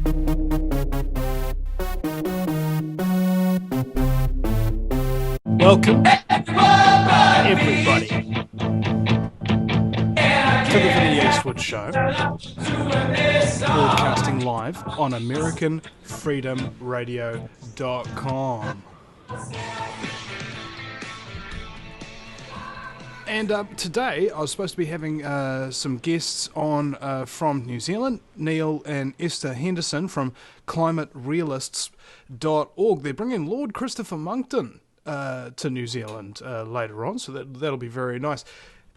Welcome, everybody, to the Vinny Eastwood Show, broadcasting live on AmericanFreedomRadio.com. And today I was supposed to be having some guests on from New Zealand, Neil and Esther Henderson from ClimateRealists.org. They're bringing Lord Christopher Monckton to New Zealand later on, so that'll be very nice.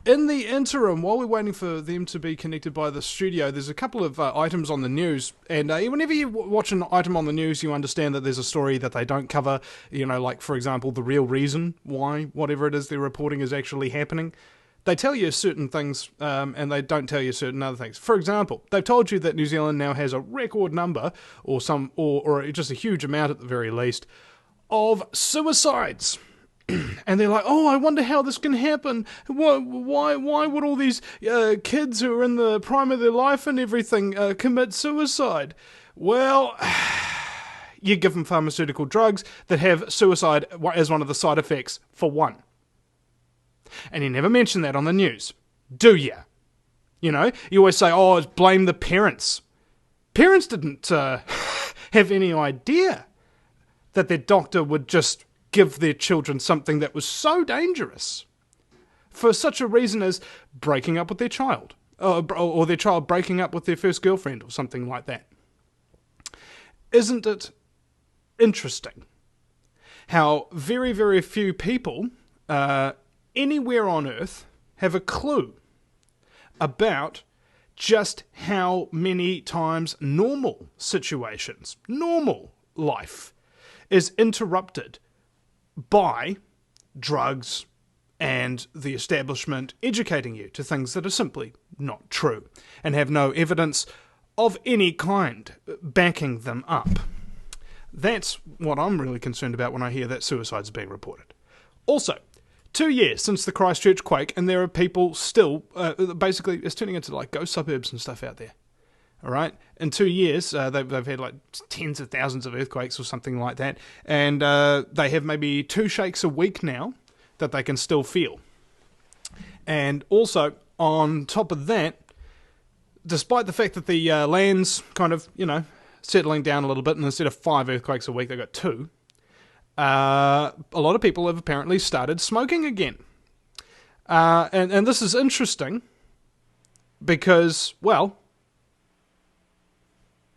In the interim, while we're waiting for them to be connected by the studio, there's a couple of items on the news, and whenever you watch an item on the news, you understand that there's a story that they don't cover, like, for example, the real reason why whatever it is they're reporting is actually happening. They tell you certain things, and they don't tell you certain other things. For example, they've told you that New Zealand now has a record number, or just a huge amount at the very least, of suicides. And they're like, oh, I wonder how this can happen. Why would all these kids who are in the prime of their life and everything commit suicide? Well, you give them pharmaceutical drugs that have suicide as one of the side effects for one. And you never mention that on the news, do you? You always say, oh, blame the parents. Parents didn't have any idea that their doctor would just give their children something that was so dangerous for such a reason as breaking up with their child, or their child breaking up with their first girlfriend or something like that. Isn't it interesting how very, very few people anywhere on Earth have a clue about just how many times normal situations, normal life, is interrupted by drugs and the establishment educating you to things that are simply not true and have no evidence of any kind backing them up. That's what I'm really concerned about when I hear that suicides are being reported. Also, 2 years since the Christchurch quake, and there are people still, basically it's turning into like ghost suburbs and stuff out there. All right, in 2 years, they've had like tens of thousands of earthquakes or something like that, and they have maybe 2 shakes a week now that they can still feel. And also, on top of that, despite the fact that the land's kind of, settling down a little bit, and instead of 5 earthquakes a week, they've got 2, a lot of people have apparently started smoking again. And this is interesting because, well,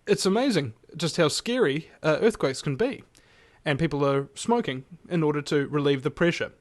it's amazing just how scary earthquakes can be. And people are smoking in order to relieve the pressure.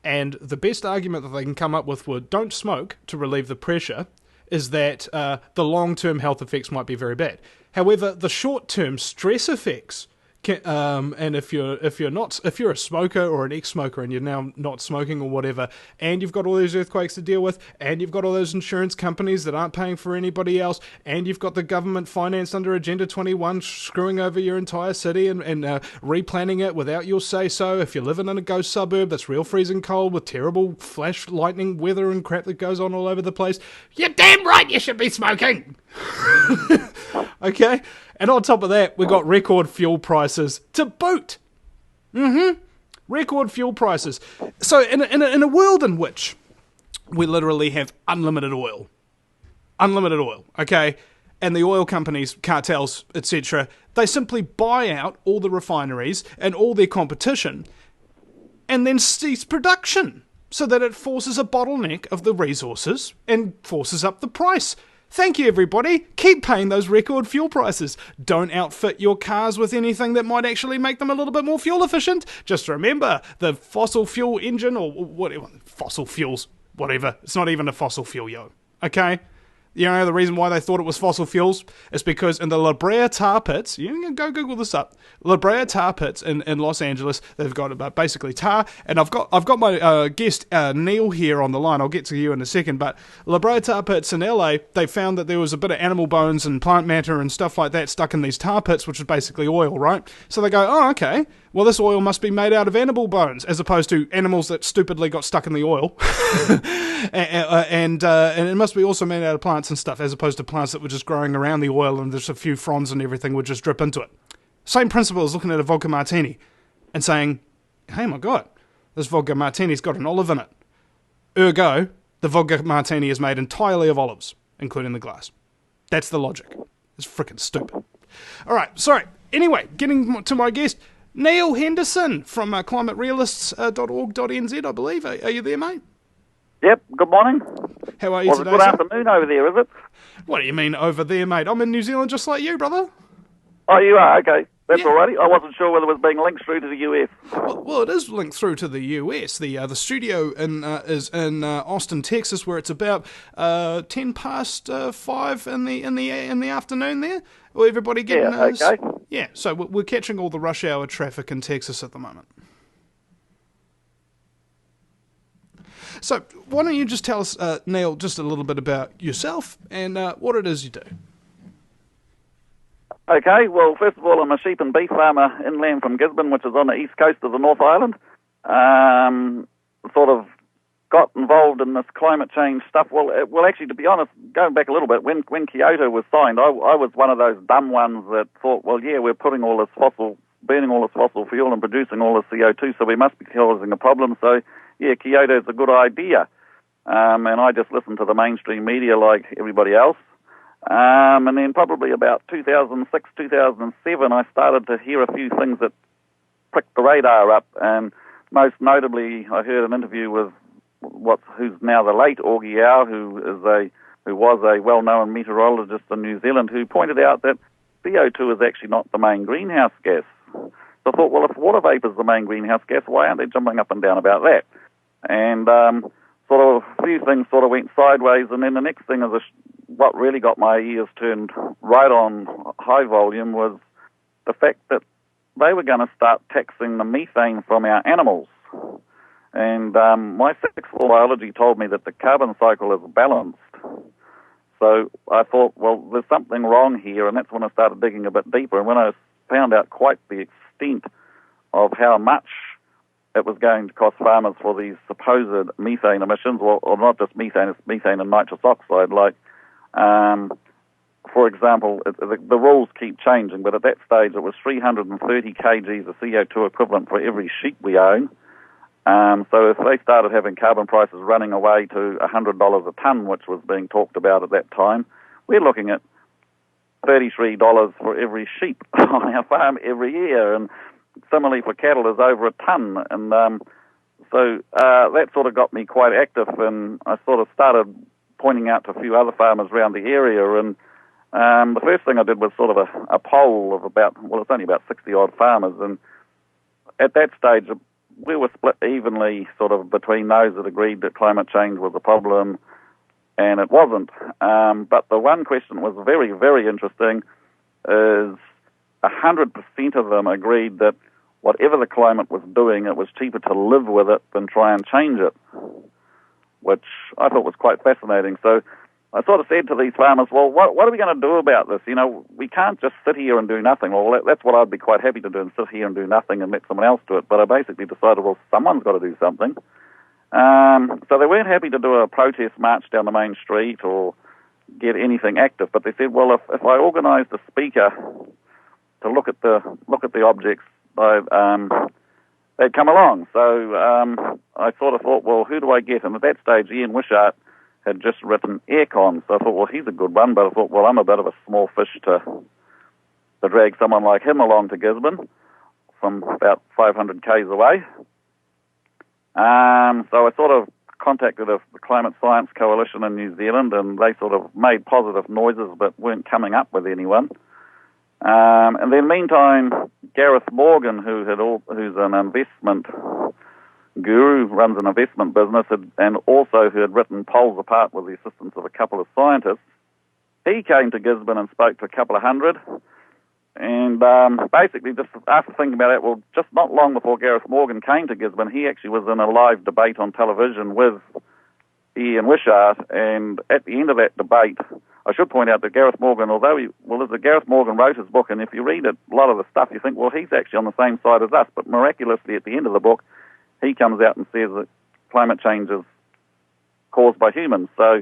And the best argument that they can come up with for don't smoke to relieve the pressure is that the long-term health effects might be very bad. However, the short-term stress effects and if you're a smoker or an ex-smoker and you're now not smoking or whatever, and you've got all these earthquakes to deal with, and you've got all those insurance companies that aren't paying for anybody else, and you've got the government financed under Agenda 21 screwing over your entire city and replanning it without your say-so. If you're living in a ghost suburb that's real freezing cold with terrible flash lightning weather and crap that goes on all over the place, you're damn right you should be smoking! Okay? And on top of that, we've got record fuel prices to boot. Record fuel prices. So in a world in which we literally have unlimited oil, okay, and the oil companies, cartels, etc., they simply buy out all the refineries and all their competition and then cease production so that it forces a bottleneck of the resources and forces up the price. Thank you, everybody. Keep paying those record fuel prices. Don't outfit your cars with anything that might actually make them a little bit more fuel efficient. Just remember, the fossil fuel engine, or whatever, fossil fuels, whatever. It's not even a fossil fuel, yo. Okay? You know the reason why they thought it was fossil fuels? Is because in the La Brea tar pits, you can go Google this up, La Brea tar pits in Los Angeles, they've got basically tar, and I've got my guest Neil here on the line. I'll get to you in a second, but La Brea tar pits in LA, they found that there was a bit of animal bones and plant matter and stuff like that stuck in these tar pits, which is basically oil, right? So they go, oh, okay, well, this oil must be made out of animal bones, as opposed to animals that stupidly got stuck in the oil. and it must be also made out of plants and stuff, as opposed to plants that were just growing around the oil and there's a few fronds and everything would just drip into it. Same principle as looking at a vodka martini and saying, hey, my God, this vodka martini's got an olive in it. Ergo, the vodka martini is made entirely of olives, including the glass. That's the logic. It's freaking stupid. All right, sorry. Anyway, getting to my guest, Neil Henderson from climaterealists.org.nz, I believe. Are you there, mate? Yep, good morning. How are you today, good sir? afternoon over there, is it? What do you mean over there, mate? I'm in New Zealand just like you, brother. Oh, you are? Okay. That's Yeah. all righty. I wasn't sure whether it was being linked through to the US. Well, it is linked through to the US. The studio is in Austin, Texas, where it's about 5:10 in the afternoon there. Well, everybody getting okay. Yeah. So we're catching all the rush hour traffic in Texas at the moment. So why don't you just tell us, Neil, just a little bit about yourself and what it is you do? Okay, well, first of all, I'm a sheep and beef farmer inland from Gisborne, which is on the east coast of the North Island. Sort of got involved in this climate change stuff. Well, actually, to be honest, going back a little bit, when Kyoto was signed, I was one of those dumb ones that thought, well, yeah, we're burning all this fossil fuel and producing all this CO2, so we must be causing a problem. So, yeah, Kyoto's a good idea. And I just listened to the mainstream media like everybody else. And then probably about 2006, 2007, I started to hear a few things that pricked the radar up. And most notably, I heard an interview with who's now the late Augie Howe, who was a well-known meteorologist in New Zealand, who pointed out that CO2 is actually not the main greenhouse gas. So I thought, well, if water vapour is the main greenhouse gas, why aren't they jumping up and down about that? And sort of a few things sort of went sideways, and then the next thing is what really got my ears turned right on high volume was the fact that they were going to start taxing the methane from our animals. And my sixth form biology told me that the carbon cycle is balanced. So I thought, well, there's something wrong here, and that's when I started digging a bit deeper. And when I found out quite the extent of how much it was going to cost farmers for these supposed methane emissions, or not just methane, it's methane and nitrous oxide, like, for example, the rules keep changing, but at that stage it was 330 kgs of CO2 equivalent for every sheep we own. So if they started having carbon prices running away to $100 a tonne, which was being talked about at that time, we're looking at $33 for every sheep on our farm every year, and similarly for cattle is over a tonne. And so that sort of got me quite active, and I sort of started pointing out to a few other farmers around the area. And the first thing I did was sort of a poll of it's only about 60-odd farmers, and at that stage we were split evenly sort of between those that agreed that climate change was a problem and it wasn't. But the one question that was very, very interesting is 100% of them agreed that whatever the climate was doing, it was cheaper to live with it than try and change it, which I thought was quite fascinating. So I sort of said to these farmers, well, what are we going to do about this? You know, we can't just sit here and do nothing. Well, that's what I'd be quite happy to do, and sit here and do nothing and let someone else do it. But I basically decided, well, someone's got to do something. So they weren't happy to do a protest march down the main street or get anything active. But they said, well, if I organised a speaker to look at the objects, they'd come along. So I sort of thought, well, who do I get? And at that stage, Ian Wishart had just written aircon, so I thought, well, he's a good one, but I thought, well, I'm a bit of a small fish to drag someone like him along to Gisborne from about 500 k's away. So I sort of contacted the Climate Science Coalition in New Zealand, and they sort of made positive noises but weren't coming up with anyone. And then meantime, Gareth Morgan, who's an investment guru, runs an investment business, and also who had written Poles Apart with the assistance of a couple of scientists, he came to Gisborne and spoke to a couple of hundred. And basically, just after thinking about it, well, just not long before Gareth Morgan came to Gisborne, he actually was in a live debate on television with Ian Wishart, and at the end of that debate, I should point out that Gareth Morgan, Gareth Morgan wrote his book, and if you read it, a lot of the stuff, you think, well, he's actually on the same side as us. But miraculously, at the end of the book, he comes out and says that climate change is caused by humans. So,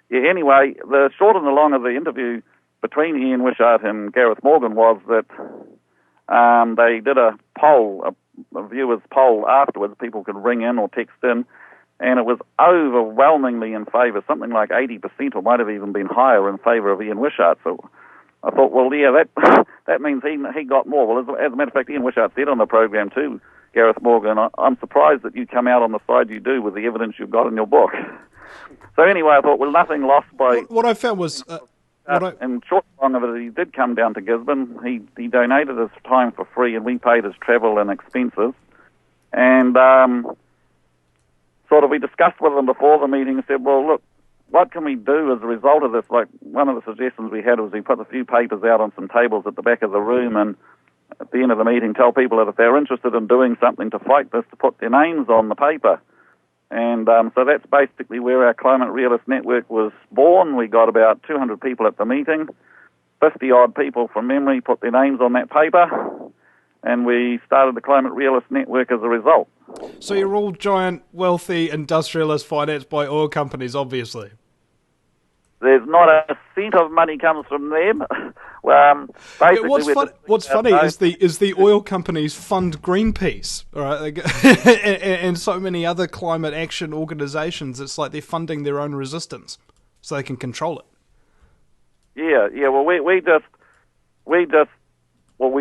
yeah, anyway, the short and the long of the interview between Ian Wishart and Gareth Morgan was that they did a poll, a viewers' poll afterwards. People could ring in or text in, and it was overwhelmingly in favour, something like 80%, or might have even been higher, in favour of Ian Wishart. So I thought, well, yeah, that means he got more. Well, as a matter of fact, Ian Wishart said on the program too, Gareth Morgan, I'm surprised that you come out on the side you do with the evidence you've got in your book. So anyway, I thought, well, nothing lost by... What I found was... and short and long of it, he did come down to Gisborne. He donated his time for free, and we paid his travel and expenses. And sort of we discussed with him before the meeting and said, well, look, what can we do as a result of this? Like, one of the suggestions we had was we put a few papers out on some tables at the back of the room, and at the end of the meeting tell people that if they're interested in doing something to fight this, to put their names on the paper. And so that's basically where our Climate Realist Network was born. We got about 200 people at the meeting. 50-odd people from memory put their names on that paper, and we started the Climate Realist Network as a result. So you're all giant, wealthy industrialists financed by oil companies, obviously. There's not a cent of money comes from them. Basically, what's funny is the oil companies fund Greenpeace, all right, and so many other climate action organisations. It's like they're funding their own resistance so they can control it. Yeah. Well, we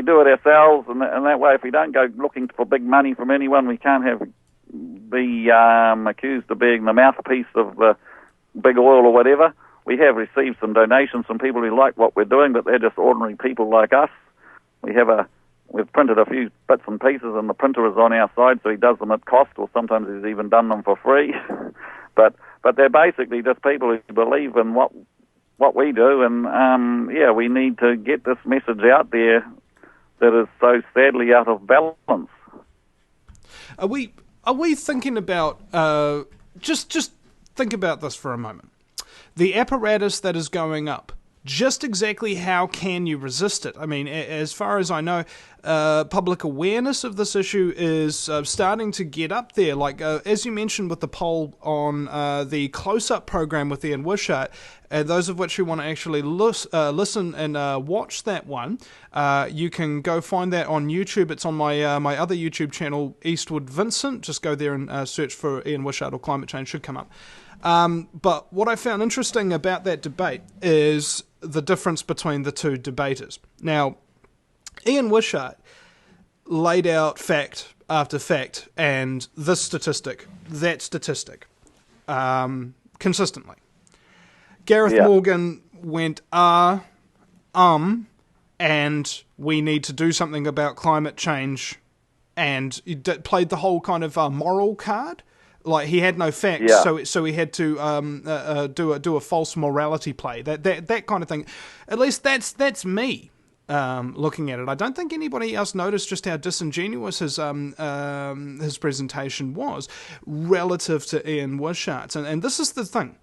do it ourselves, and that way, if we don't go looking for big money from anyone, we can't be accused of being the mouthpiece of the big oil or whatever. We have received some donations from people who like what we're doing, but they're just ordinary people like us. We've printed a few bits and pieces, and the printer is on our side, so he does them at cost, or sometimes he's even done them for free. but they're basically just people who believe in what we do, and we need to get this message out there that is so sadly out of balance. Are we thinking about just think about this for a moment? The apparatus that is going up, just exactly how can you resist it? I mean, as far as I know, public awareness of this issue is starting to get up there. Like, as you mentioned with the poll on the Close-Up program with Ian Wishart, those of which who want to actually listen and watch that one, you can go find that on YouTube. It's on my my other YouTube channel, Eastwood Vincent. Just go there and search for Ian Wishart or climate change, should come up. But what I found interesting about that debate is the difference between the two debaters. Now, Ian Wishart laid out fact after fact and this statistic, that statistic, consistently. Gareth Morgan went, and we need to do something about climate change, and he played the whole kind of moral card. Like, he had no facts, so he had to do a false morality play. That kind of thing. At least that's me looking at it. I don't think anybody else noticed just how disingenuous his presentation was relative to Ian Wishart's. And this is the thing: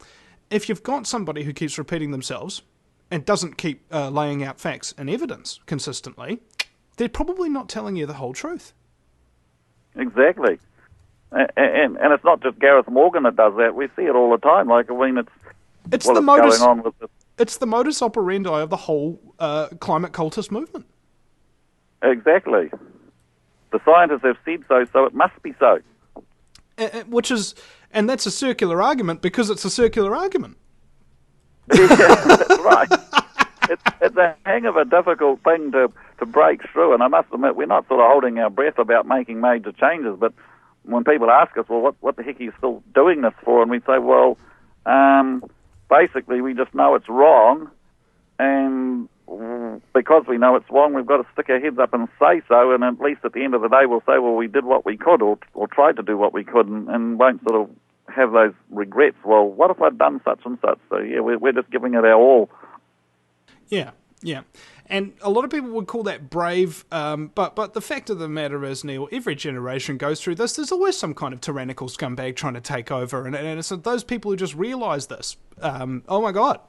if you've got somebody who keeps repeating themselves and doesn't keep laying out facts and evidence consistently, they're probably not telling you the whole truth. Exactly. And it's not just Gareth Morgan that does that. We see it all the time. Like, I mean, it's the modus going on with this. It's the modus operandi of the whole climate cultist movement. Exactly. The scientists have said so, so it must be so. And that's a circular argument because it's a circular argument. Yeah, that's right. It's a hang of a difficult thing to break through, and I must admit, we're not sort of holding our breath about making major changes, but when people ask us, well, what the heck are you still doing this for? And we say, well, basically we just know it's wrong, and because we know it's wrong, we've got to stick our heads up and say so, and at least at the end of the day we'll say, well, we did what we could, or tried to do what we could, and won't sort of have those regrets. Well, what if I'd done such and such? So, yeah, we're just giving it our all. Yeah. And a lot of people would call that brave, but the fact of the matter is, Neil, every generation goes through this. There's always some kind of tyrannical scumbag trying to take over, and it's those people who just realise this. Oh my God,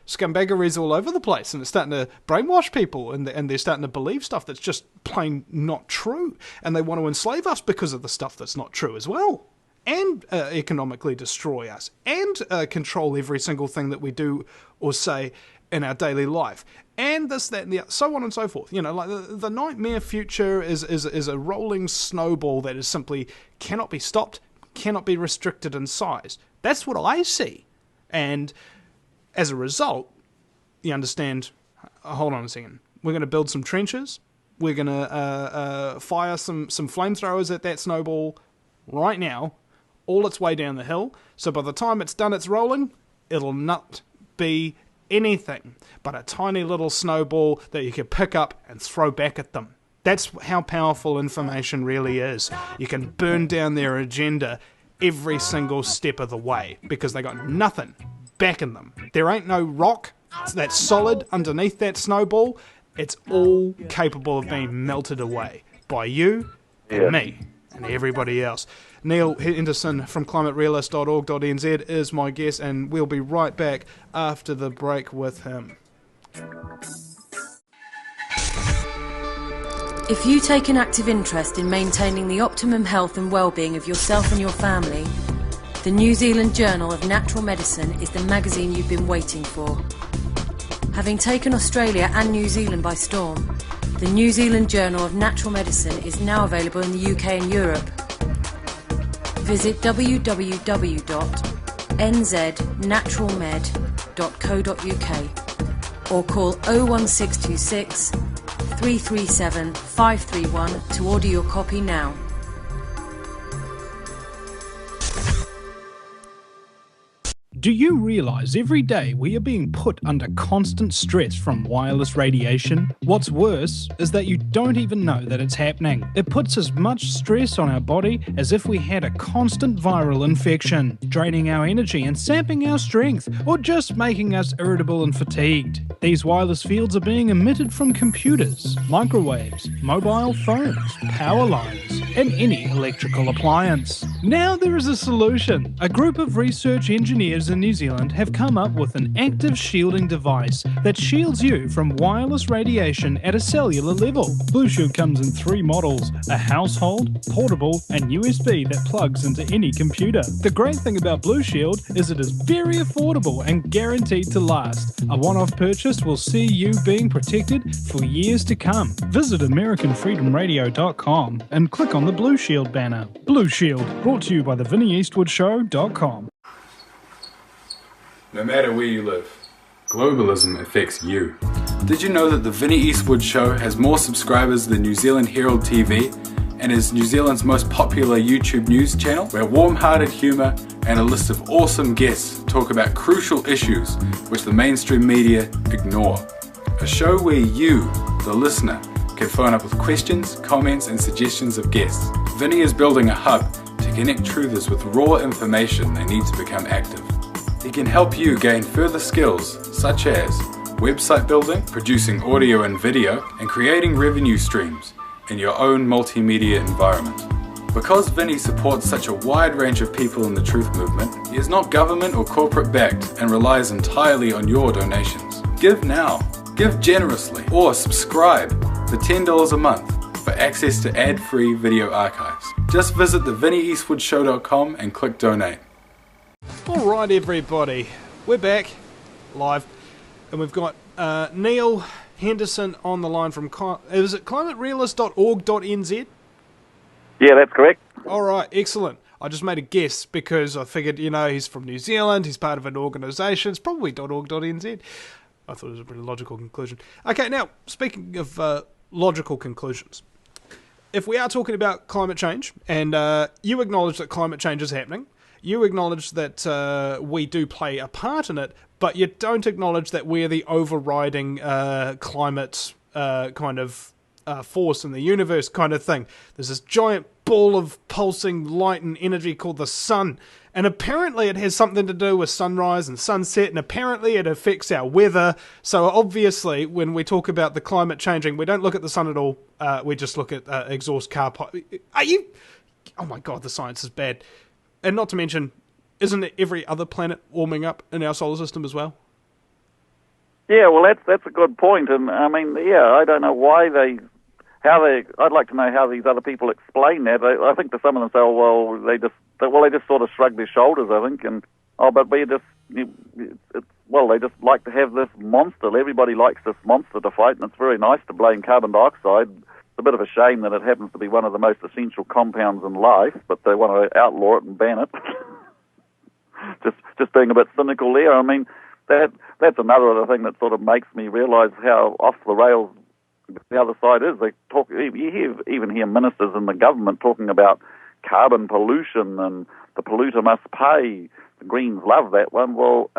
scumbaggeries all over the place, and it's starting to brainwash people, and they're starting to believe stuff that's just plain not true, and they want to enslave us because of the stuff that's not true as well, and economically destroy us, and control every single thing that we do or say in our daily life, and this, that, and the so on and so forth. You know, like the nightmare future is a rolling snowball that is simply cannot be stopped, cannot be restricted in size. That's what I see, and as a result, you understand, hold on a second, we're going to build some trenches, we're going to fire some flamethrowers at that snowball right now, all its way down the hill, so by the time it's done its rolling, it'll not be anything but a tiny little snowball that you can pick up and throw back at them. That's how powerful information really is. You can burn down their agenda every single step of the way, because they got nothing backing them. There ain't no rock that's solid underneath that snowball. It's all capable of being melted away by you and me and everybody else. Neil Henderson from climaterealist.org.nz is my guest, and we'll be right back after the break with him. If you take an active interest in maintaining the optimum health and well-being of yourself and your family, the New Zealand Journal of Natural Medicine is the magazine you've been waiting for. Having taken Australia and New Zealand by storm, the New Zealand Journal of Natural Medicine is now available in the UK and Europe. Visit www.nznaturalmed.co.uk or call 01626 337 531 to order your copy now. Do you realise every day we are being put under constant stress from wireless radiation? What's worse is that you don't even know that it's happening. It puts as much stress on our body as if we had a constant viral infection, draining our energy and sapping our strength, or just making us irritable and fatigued. These wireless fields are being emitted from computers, microwaves, mobile phones, power lines, and any electrical appliance. Now there is a solution. A group of research engineers in New Zealand have come up with an active shielding device that shields you from wireless radiation at a cellular level. Blue Shield comes in 3 models: a household, portable, and USB that plugs into any computer. The great thing about Blue Shield is it is very affordable and guaranteed to last. A one-off purchase will see you being protected for years to come. Visit AmericanFreedomRadio.com and click on the Blue Shield banner. Blue Shield, brought to you by theVinnieEastwoodShow.com. No matter where you live, globalism affects you. Did you know that the Vinnie Eastwood Show has more subscribers than New Zealand Herald TV and is New Zealand's most popular YouTube news channel, where warm-hearted humour and a list of awesome guests talk about crucial issues which the mainstream media ignore? A show where you, the listener, can phone up with questions, comments and suggestions of guests. Vinnie is building a hub to connect truthers with raw information they need to become active. He can help you gain further skills such as website building, producing audio and video, and creating revenue streams in your own multimedia environment. Because Vinnie supports such a wide range of people in the truth movement, he is not government or corporate backed and relies entirely on your donations. Give now, give generously, or subscribe for $10 a month for access to ad-free video archives. Just visit thevinnieeastwoodshow.com and click donate. Alright everybody, we're back, live, and we've got Neil Henderson on the line from, is it climaterealist.org.nz? Yeah, that's correct. Alright, excellent. I just made a guess because I figured, you know, he's from New Zealand, he's part of an organisation, it's probably .org.nz. I thought it was a pretty logical conclusion. Okay, now, speaking of logical conclusions, if we are talking about climate change, and you acknowledge that climate change is happening, you acknowledge that we do play a part in it, but you don't acknowledge that we're the overriding climate kind of force in the universe kind of thing. There's this giant ball of pulsing light and energy called the sun, and apparently it has something to do with sunrise and sunset, and apparently it affects our weather. So obviously, when we talk about the climate changing, we don't look at the sun at all. We just look at exhaust car pipe. Are you... Oh my god, the science is bad. And not to mention, isn't every other planet warming up in our solar system as well? Yeah, well, that's a good point, and I mean, yeah, I don't know I'd like to know how these other people explain that. I think that some of them say, oh, well, they just sort of shrug their shoulders, I think, and but they just like to have this monster. Everybody likes this monster to fight, and it's very nice to blame carbon dioxide. It's a bit of a shame that it happens to be one of the most essential compounds in life, but they want to outlaw it and ban it. just being a bit cynical there. I mean, that's another other thing that sort of makes me realise how off the rails the other side is. They talk. You even hear ministers in the government talking about carbon pollution and the polluter must pay. The Greens love that one. Well,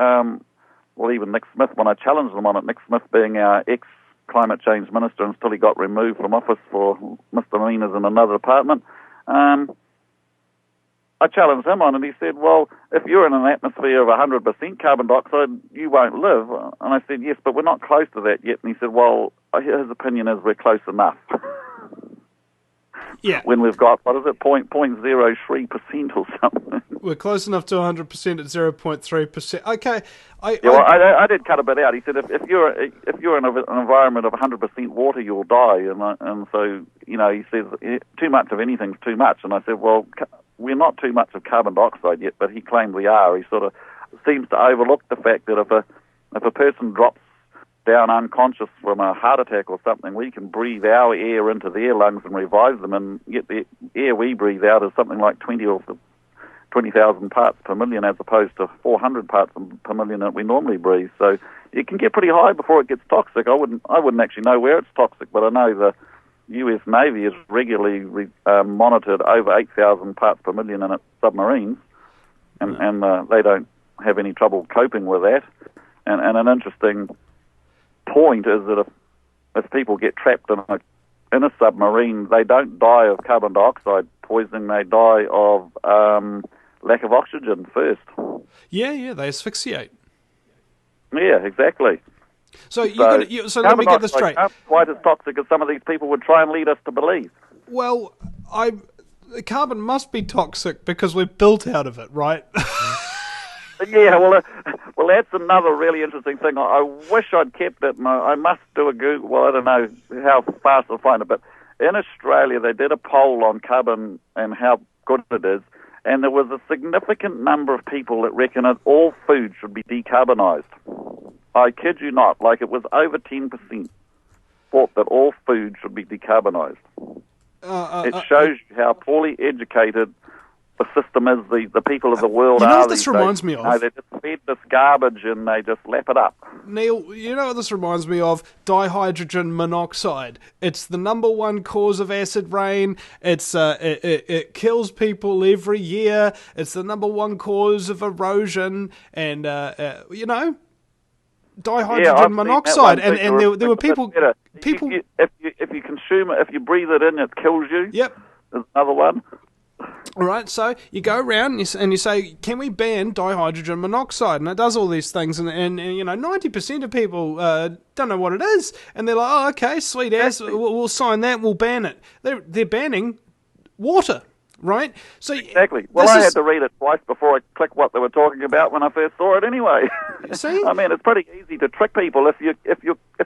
even Nick Smith, when I challenged them on it, Nick Smith being our ex-climate change minister until he got removed from office for misdemeanors in another department, I challenged him on it, and he said, well, if you're in an atmosphere of 100% carbon dioxide, you won't live. And I said, yes, but we're not close to that yet. And he said, well, his opinion is we're close enough. Yeah. When we've got, 0.03% or something. We're close enough to 100% at 0.3%. Okay. I did cut a bit out. He said, if you're in an environment of 100% water, you'll die. And so, he says, too much of anything's too much. And I said, well, we're not too much of carbon dioxide yet, but he claimed we are. He sort of seems to overlook the fact that if a person drops down unconscious from a heart attack or something, we can breathe our air into their lungs and revive them, and yet the air we breathe out is something like 20,000 parts per million as opposed to 400 parts per million that we normally breathe. So it can get pretty high before it gets toxic. I wouldn't actually know where it's toxic, but I know the US Navy has regularly monitored over 8,000 parts per million in its submarines, and they don't have any trouble coping with that. And an interesting point is that if people get trapped in a submarine, they don't die of carbon dioxide poisoning, they die of lack of oxygen first. Yeah, they asphyxiate. Yeah, exactly. So let me get this straight. Quite as toxic as some of these people would try and lead us to believe. Well, carbon must be toxic because we're built out of it, right? Yeah, well, that's another really interesting thing. I wish I'd kept it, and I must do a Google. Well, I don't know how fast I'll find it, but in Australia they did a poll on carbon and how good it is, and there was a significant number of people that reckon that all food should be decarbonised. I kid you not, like it was over 10% thought that all food should be decarbonised. It shows you how poorly educated the system is, the people of the world are. You know what this reminds me of? They just feed this garbage and they just lap it up. Neil, you know what this reminds me of? Dihydrogen monoxide. It's the number one cause of acid rain. It kills people every year. It's the number one cause of erosion, and dihydrogen monoxide. And there were people. If you consume it, if you breathe it in, it kills you. Yep. There's another one. All right, so you go around and you say, can we ban dihydrogen monoxide? And it does all these things, and 90% of people don't know what it is, and they're like, oh, okay, sweet ass, we'll sign that, we'll ban it. They're banning water, right? So exactly. Well, I had to read it twice before I clicked what they were talking about when I first saw it. Anyway, see, I mean, it's pretty easy to trick people if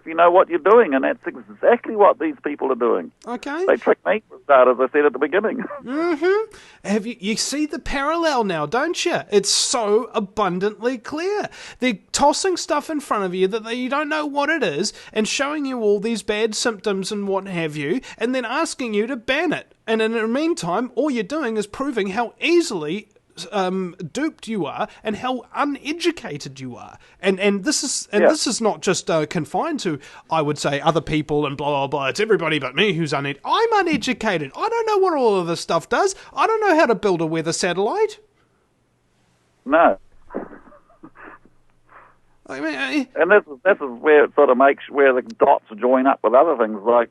you know what you're doing, and that's exactly what these people are doing. Okay, they tricked me for a start, as I said at the beginning. Mm-hmm. Have you see the parallel now, don't you? It's so abundantly clear. They're tossing stuff in front of you that you don't know what it is, and showing you all these bad symptoms and what have you, and then asking you to ban it. And in the meantime, all you're doing is proving how easily duped you are and how uneducated you are. And this is not just confined to, I would say, other people and blah blah blah. It's everybody but me who's uneducated. I'm uneducated. I don't know what all of this stuff does. I don't know how to build a weather satellite. No. I mean, and this is where it sort of makes where the dots join up with other things. Like,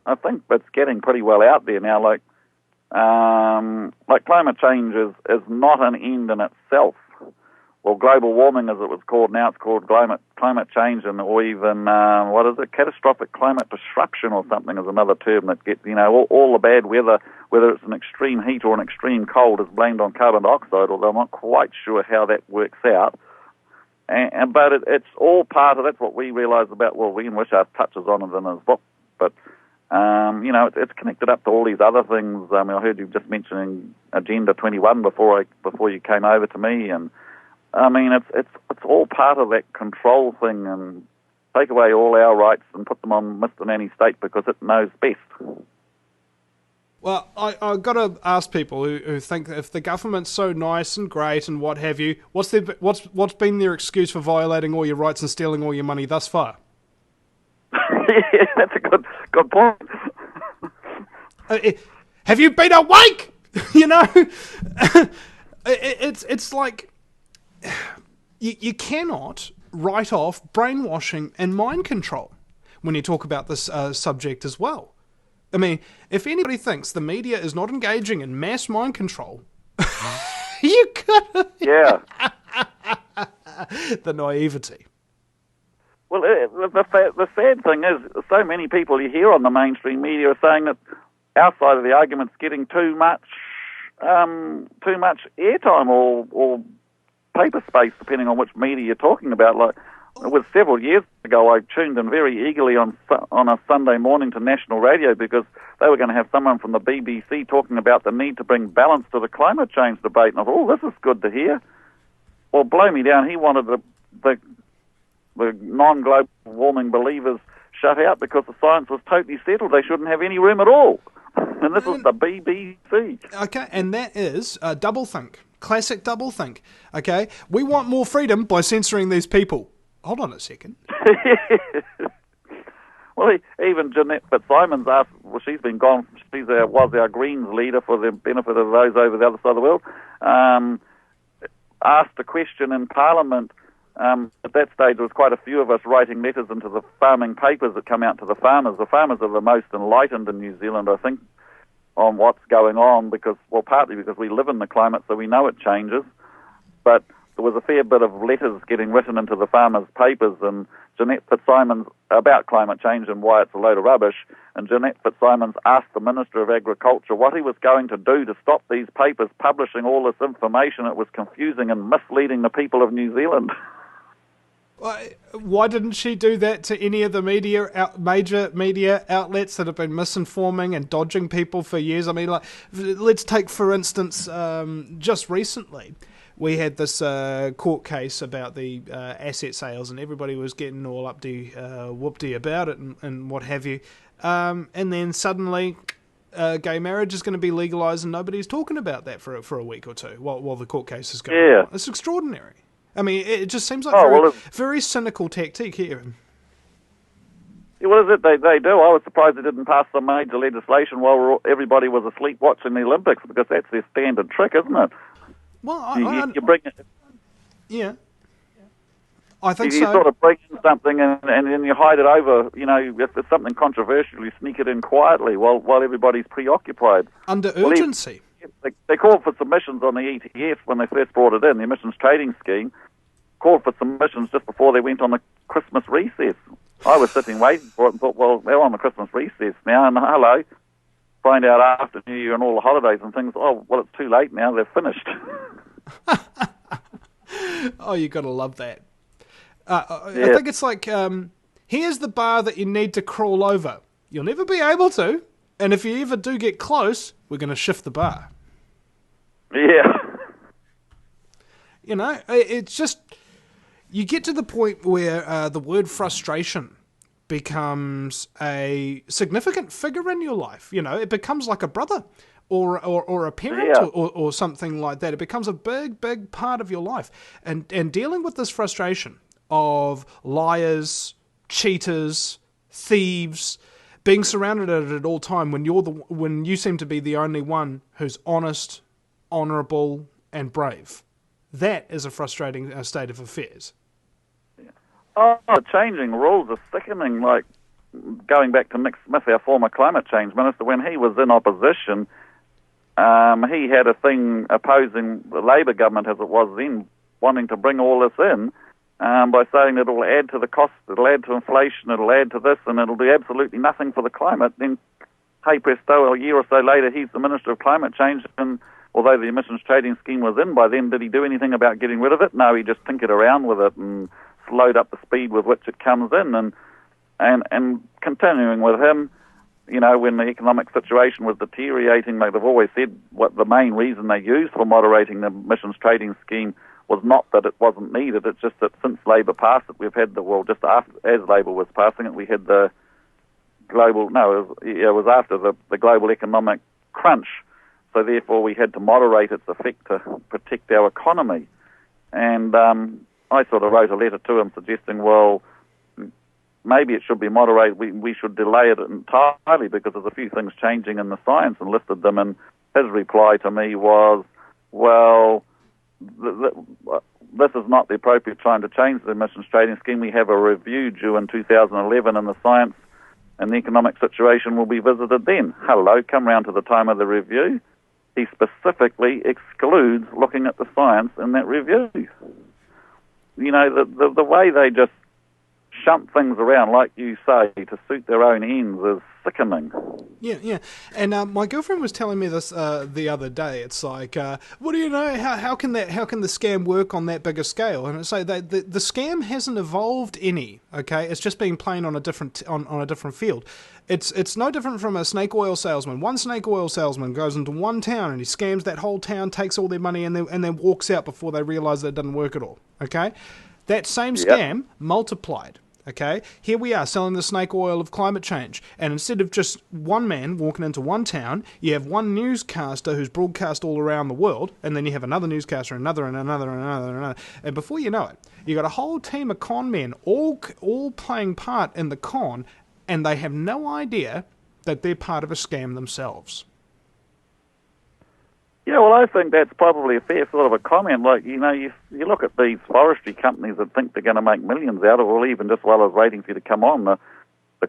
I think it's getting pretty well out there now. Like climate change is not an end in itself. Well, global warming, as it was called, now it's called climate change, or even catastrophic climate disruption or something is another term that gets all the bad weather, whether it's an extreme heat or an extreme cold, is blamed on carbon dioxide. Although I'm not quite sure how that works out. But it's all part of, that's what we realise about, well, Ian Wishart touches on it in his book, but, it's connected up to all these other things. I heard you just mentioning Agenda 21 before you came over to me, and it's all part of that control thing, and take away all our rights and put them on Mr. Nanny State because it knows best. Well, I've got to ask people who think that if the government's so nice and great and what have you, what's been their excuse for violating all your rights and stealing all your money thus far? Yeah, that's a good point. Have you been awake? It's like you cannot write off brainwashing and mind control when you talk about this subject as well. I mean, if anybody thinks the media is not engaging in mass mind control, you gotta... Yeah. The naivety. Well, the sad thing is, so many people you hear on the mainstream media are saying that our side of the argument's getting too much airtime or paper space, depending on which media you're talking about. Like, it was several years ago, I tuned in very eagerly on a Sunday morning to national radio because they were going to have someone from the BBC talking about the need to bring balance to the climate change debate. And I thought, this is good to hear. Well, blow me down, he wanted the non-global warming believers shut out because the science was totally settled. They shouldn't have any room at all. And this is the BBC. Okay, and that is doublethink. Classic doublethink. Okay, we want more freedom by censoring these people. Hold on a second. Well, even Jeanette Fitzsimons asked, well, she's been gone, was our Greens leader for the benefit of those over the other side of the world, asked a question in Parliament. At that stage, there was quite a few of us writing letters into the farming papers that come out to the farmers. The farmers are the most enlightened in New Zealand, I think, on what's going on, partly because we live in the climate, so we know it changes. But there was a fair bit of letters getting written into the farmers' papers, and Jeanette Fitzsimons about climate change and why it's a load of rubbish. And Jeanette Fitzsimons asked the Minister of Agriculture what he was going to do to stop these papers publishing all this information. It was confusing and misleading the people of New Zealand. Why didn't she do that to any of the major media outlets that have been misinforming and dodging people for years? I mean, let's take, for instance, just recently, we had this court case about the asset sales, and everybody was getting all up to whoopty about it and what have you. And then suddenly, gay marriage is going to be legalised, and nobody's talking about that for a week or two while the court case is going on. It's extraordinary. I mean, it just seems like very cynical tactic here. What is it they do? I was surprised they didn't pass some major legislation while everybody was asleep watching the Olympics, because that's their standard trick, isn't it? Well, you bring it. Yeah. I think you so. You sort of bring in something and then you hide it over. If there's something controversial, you sneak it in quietly while everybody's preoccupied. Under urgency. They called for submissions on the ETF when they first brought it in, the emissions trading scheme. Called for submissions just before they went on the Christmas recess. I was sitting waiting for it and thought, well, they're on the Christmas recess now, and hello, find out after New Year and all the holidays and things, oh, well, it's too late now, they're finished. Oh, you got to love that. I think it's like, here's the bar that you need to crawl over. You'll never be able to, and if you ever do get close, we're going to shift the bar. Yeah. It's just, you get to the point where the word frustration becomes a significant figure in your life. It becomes like a brother or a parent or something like that. It becomes a big, big part of your life. And dealing with this frustration of liars, cheaters, thieves, being surrounded at all time when you seem to be the only one who's honest, honourable, and brave. That is a frustrating state of affairs. Oh, changing rules are sickening. Like, going back to Mick Smith, our former climate change minister, when he was in opposition, he had a thing opposing the Labour government, as it was then, wanting to bring all this in by saying that it'll add to the cost, it'll add to inflation, it'll add to this, and it'll do absolutely nothing for the climate. Then, hey presto, a year or so later, he's the Minister of Climate Change, and although the emissions trading scheme was in by then, did he do anything about getting rid of it? No, he just tinkered around with it and slowed up the speed with which it comes in. And continuing with him, you know, when the economic situation was deteriorating, like they've always said, what the main reason they used for moderating the emissions trading scheme was not that it wasn't needed. It's just that since Labor passed it, we've had just after, as Labor was passing it, we had the global, it was after the global economic crunch. So therefore we had to moderate its effect to protect our economy. And I sort of wrote a letter to him suggesting, well, maybe it should be moderated. We should delay it entirely because there's a few things changing in the science, and listed them. And his reply to me was, well, this is not the appropriate time to change the emissions trading scheme. We have a review due in 2011, and the science and the economic situation will be visited then. Hello, come round to the time of the review. He specifically excludes looking at the science in that review. You know, the way they just shunt things around, like you say, to suit their own ends is sickening. Yeah. And my girlfriend was telling me this the other day. It's like, what do you know? How can the scam work on that bigger scale? And it's like the scam hasn't evolved any. Okay, it's just been playing on a different field. It's no different from a snake oil salesman. One snake oil salesman goes into one town and he scams that whole town, takes all their money, and then walks out before they realise that it didn't work at all. Okay, that same scam multiplied. Okay, here we are selling the snake oil of climate change, and instead of just one man walking into one town, you have one newscaster who's broadcast all around the world, and then you have another newscaster, another, and before you know it, you got a whole team of con men all playing part in the con, and they have no idea that they're part of a scam themselves. Yeah, well, I think that's probably a fair sort of a comment. Like, you know, you look at these forestry companies that think they're going to make millions out of it, or even just while I was waiting for you to come on, the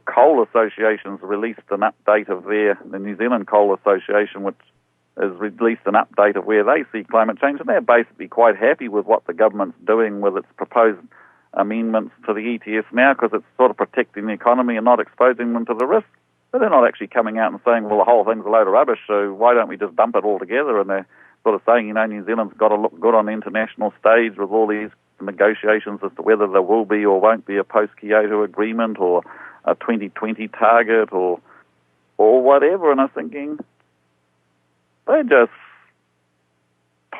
Coal Association's released an update of the New Zealand Coal Association, which has released an update of where they see climate change, and they're basically quite happy with what the government's doing with its proposed amendments to the ETS now, because it's sort of protecting the economy and not exposing them to the risk. But they're not actually coming out and saying, well, the whole thing's a load of rubbish, so why don't we just dump it all together? And they're sort of saying, you know, New Zealand's got to look good on the international stage with all these negotiations as to whether there will be or won't be a post-Kyoto agreement or a 2020 target or whatever. And I'm thinking, they're just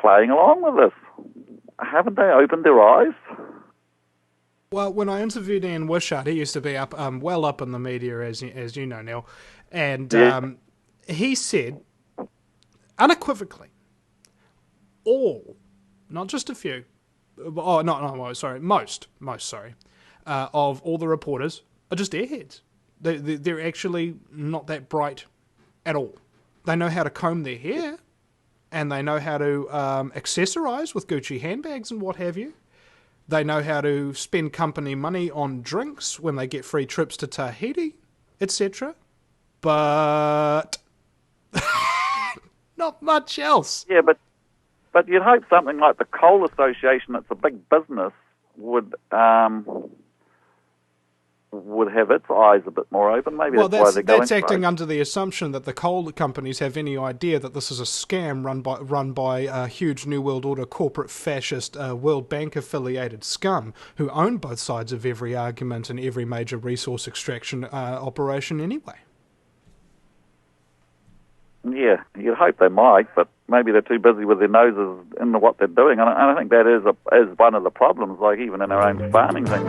playing along with this. Haven't they opened their eyes? Well, when I interviewed Ian Wishart, he used to be up, well up in the media, as you know, Neil, and he said unequivocally, all, not just a few, most, of all the reporters are just airheads. They're actually not that bright at all. They know how to comb their hair, and they know how to accessorize with Gucci handbags and what have you. They know how to spend company money on drinks when they get free trips to Tahiti, etc. But not much else. Yeah, but you'd hope something like the Coal Association, that's a big business, would have its eyes a bit more open. Maybe that's why they're going. That's acting under the assumption that the coal companies have any idea that this is a scam run by a huge New World Order corporate fascist World Bank affiliated scum who own both sides of every argument and every major resource extraction operation anyway. Yeah, you'd hope they might, but maybe they're too busy with their noses in what they're doing. And I think that is one of the problems, like even in our own farming thing.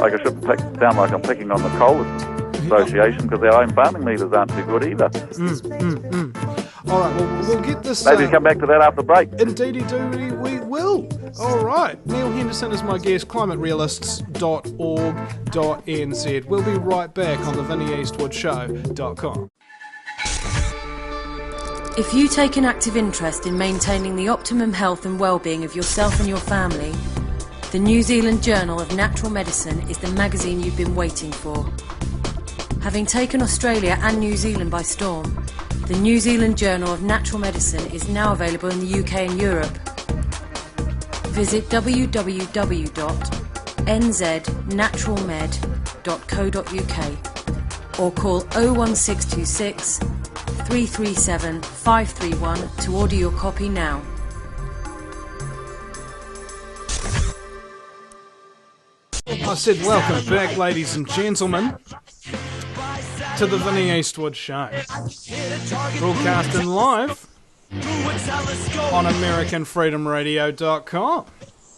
Like, I shouldn't sound like I'm picking on the Coal Association, because their own farming leaders aren't too good either. All right, well, we'll get this... Maybe come back to that after the break. Indeedy-doody, we will. All right, Neil Henderson is my guest, climaterealists.org.nz. We'll be right back on the VinnieEastwoodshow.com. If you take an active interest in maintaining the optimum health and well-being of yourself and your family, the New Zealand Journal of Natural Medicine is the magazine you've been waiting for. Having taken Australia and New Zealand by storm, the New Zealand Journal of Natural Medicine is now available in the UK and Europe. Visit www.nznaturalmed.co.uk or call 01626 337 531 to order your copy now. I said welcome back, ladies and gentlemen, to the Vinnie Eastwood Show. Broadcasting live on AmericanFreedomRadio.com.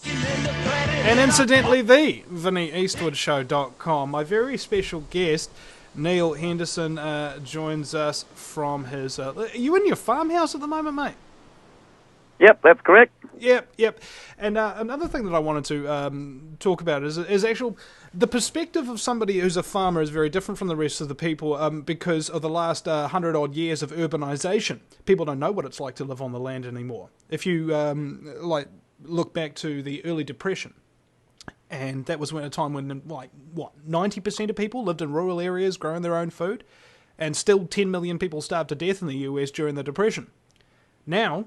And incidentally, the VinnieEastwoodShow.com. My very special guest, Neil Henderson, joins us from his... are you in your farmhouse at the moment, mate? Yep, that's correct. Yep. And another thing that I wanted to talk about is actual... The perspective of somebody who's a farmer is very different from the rest of the people because of the last 100-odd years of urbanisation. People don't know what it's like to live on the land anymore. If you look back to the early Depression, and that was a time when 90% of people lived in rural areas growing their own food, and still 10 million people starved to death in the US during the Depression. Now,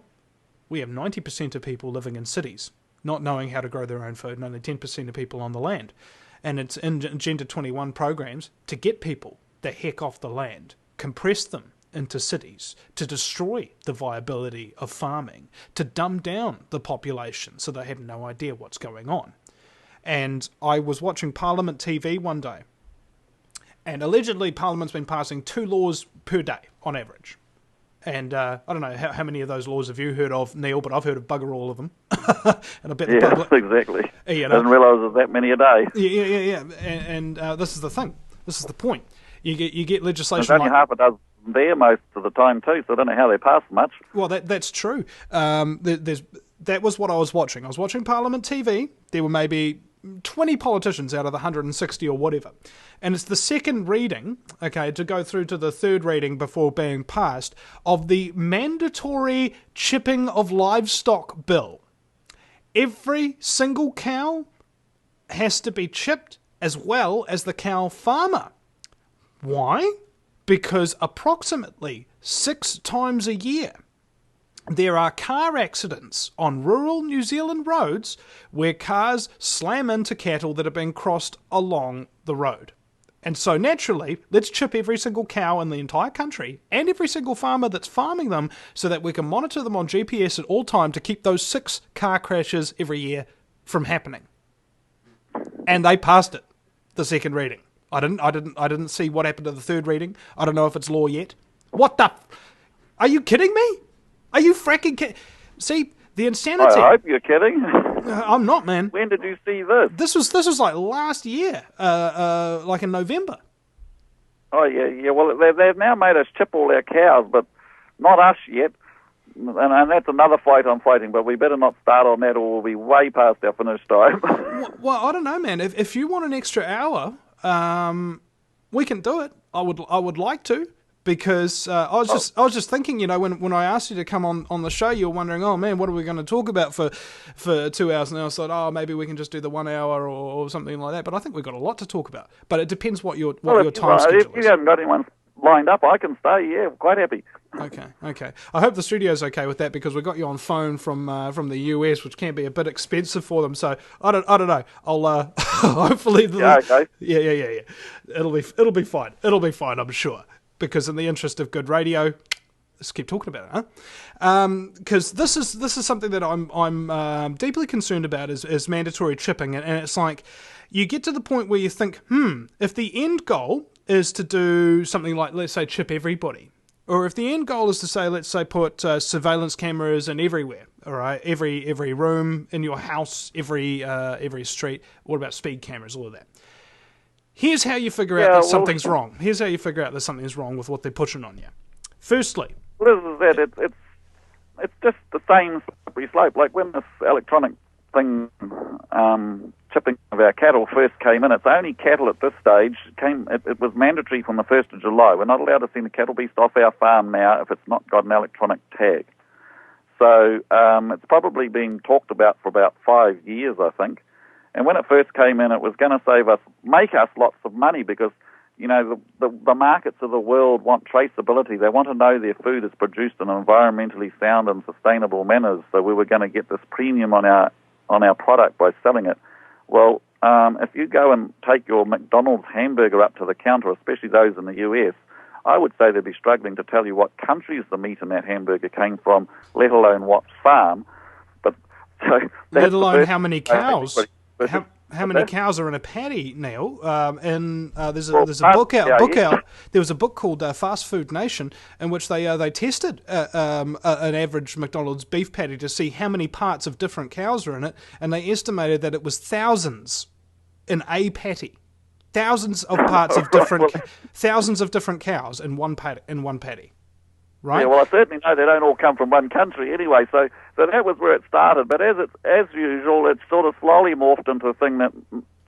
we have 90% of people living in cities, not knowing how to grow their own food, and only 10% of people on the land. And it's in Agenda 21 programs to get people the heck off the land, compress them into cities, to destroy the viability of farming, to dumb down the population so they have no idea what's going on. And I was watching Parliament TV one day, and allegedly Parliament's been passing 2 laws per day on average. And I don't know how many of those laws have you heard of, Neil, but I've heard of bugger all of them. And I bet the public... exactly. You know, I didn't realise there's that many a day. Yeah. And this is the thing. This is the point. You get legislation. There's only half a dozen there most of the time too, so I don't know how they pass much. Well, that's true. That was what I was watching. I was watching Parliament TV. There were maybe 20 politicians out of the 160 or whatever. And it's the second reading, okay, to go through to the third reading before being passed, of the mandatory chipping of livestock bill. Every single cow has to be chipped as well as the cow farmer. Why? Because approximately 6 times a year, there are car accidents on rural New Zealand roads where cars slam into cattle that are being crossed along the road. And so naturally, let's chip every single cow in the entire country and every single farmer that's farming them so that we can monitor them on GPS at all time to keep those 6 car crashes every year from happening. And they passed it, the second reading. I didn't see what happened to the third reading. I don't know if it's law yet. What the... Are you kidding me? Are you fracking kidding? See, the insanity... I hope you're kidding. I'm not, man. When did you see this? This was like last year, like in November. Oh, yeah. Well, they've now made us chip all our cows, but not us yet. And that's another fight I'm fighting, but we better not start on that or we'll be way past our finish time. Well, I don't know, man. If you want an extra hour, we can do it. I would like to. Because I was just thinking, you know, when I asked you to come on the show, you were wondering, oh man, what are we going to talk about for 2 hours? And I thought, oh, maybe we can just do the 1 hour or something like that. But I think we've got a lot to talk about. But it depends what your time schedule is. If you haven't got anyone lined up, I can stay. Yeah, quite happy. Okay. I hope the studio's okay with that because we got you on phone from the US, which can be a bit expensive for them. So I don't know. I'll hopefully. Okay. Yeah. It'll be fine. It'll be fine. I'm sure. Because in the interest of good radio, let's keep talking about it, huh? Because this is something that I'm deeply concerned about is mandatory chipping, and it's like you get to the point where you think, if the end goal is to do something like, let's say, chip everybody, or if the end goal is to say, let's say, put surveillance cameras in everywhere, all right, every room in your house, every street. What about speed cameras, all of that? Here's how you figure out that something's wrong. Here's how you figure out that something's wrong with what they're pushing on you. Firstly... Well, this is it. It's just the same slippery slope. Like when this electronic thing, chipping of our cattle first came in, it's only cattle at this stage. It was mandatory from the 1st of July. We're not allowed to send a cattle beast off our farm now if it's not got an electronic tag. So it's probably been talked about for about 5 years, I think. And when it first came in, it was going to make us lots of money because, you know, the markets of the world want traceability. They want to know their food is produced in environmentally sound and sustainable manners. So we were going to get this premium on our product by selling it. Well, if you go and take your McDonald's hamburger up to the counter, especially those in the US, I would say they'd be struggling to tell you what countries the meat in that hamburger came from, let alone what farm. But so let alone how many cows. But how many cows are in a patty, Neil? There's a There was a book called Fast Food Nation in which they tested an average McDonald's beef patty to see how many parts of different cows are in it, and they estimated that it was thousands in a patty, thousands of parts of thousands of different cows in one patty. Right? Yeah, well, I certainly know they don't all come from one country anyway, so that was where it started. But as usual, it's sort of slowly morphed into a thing that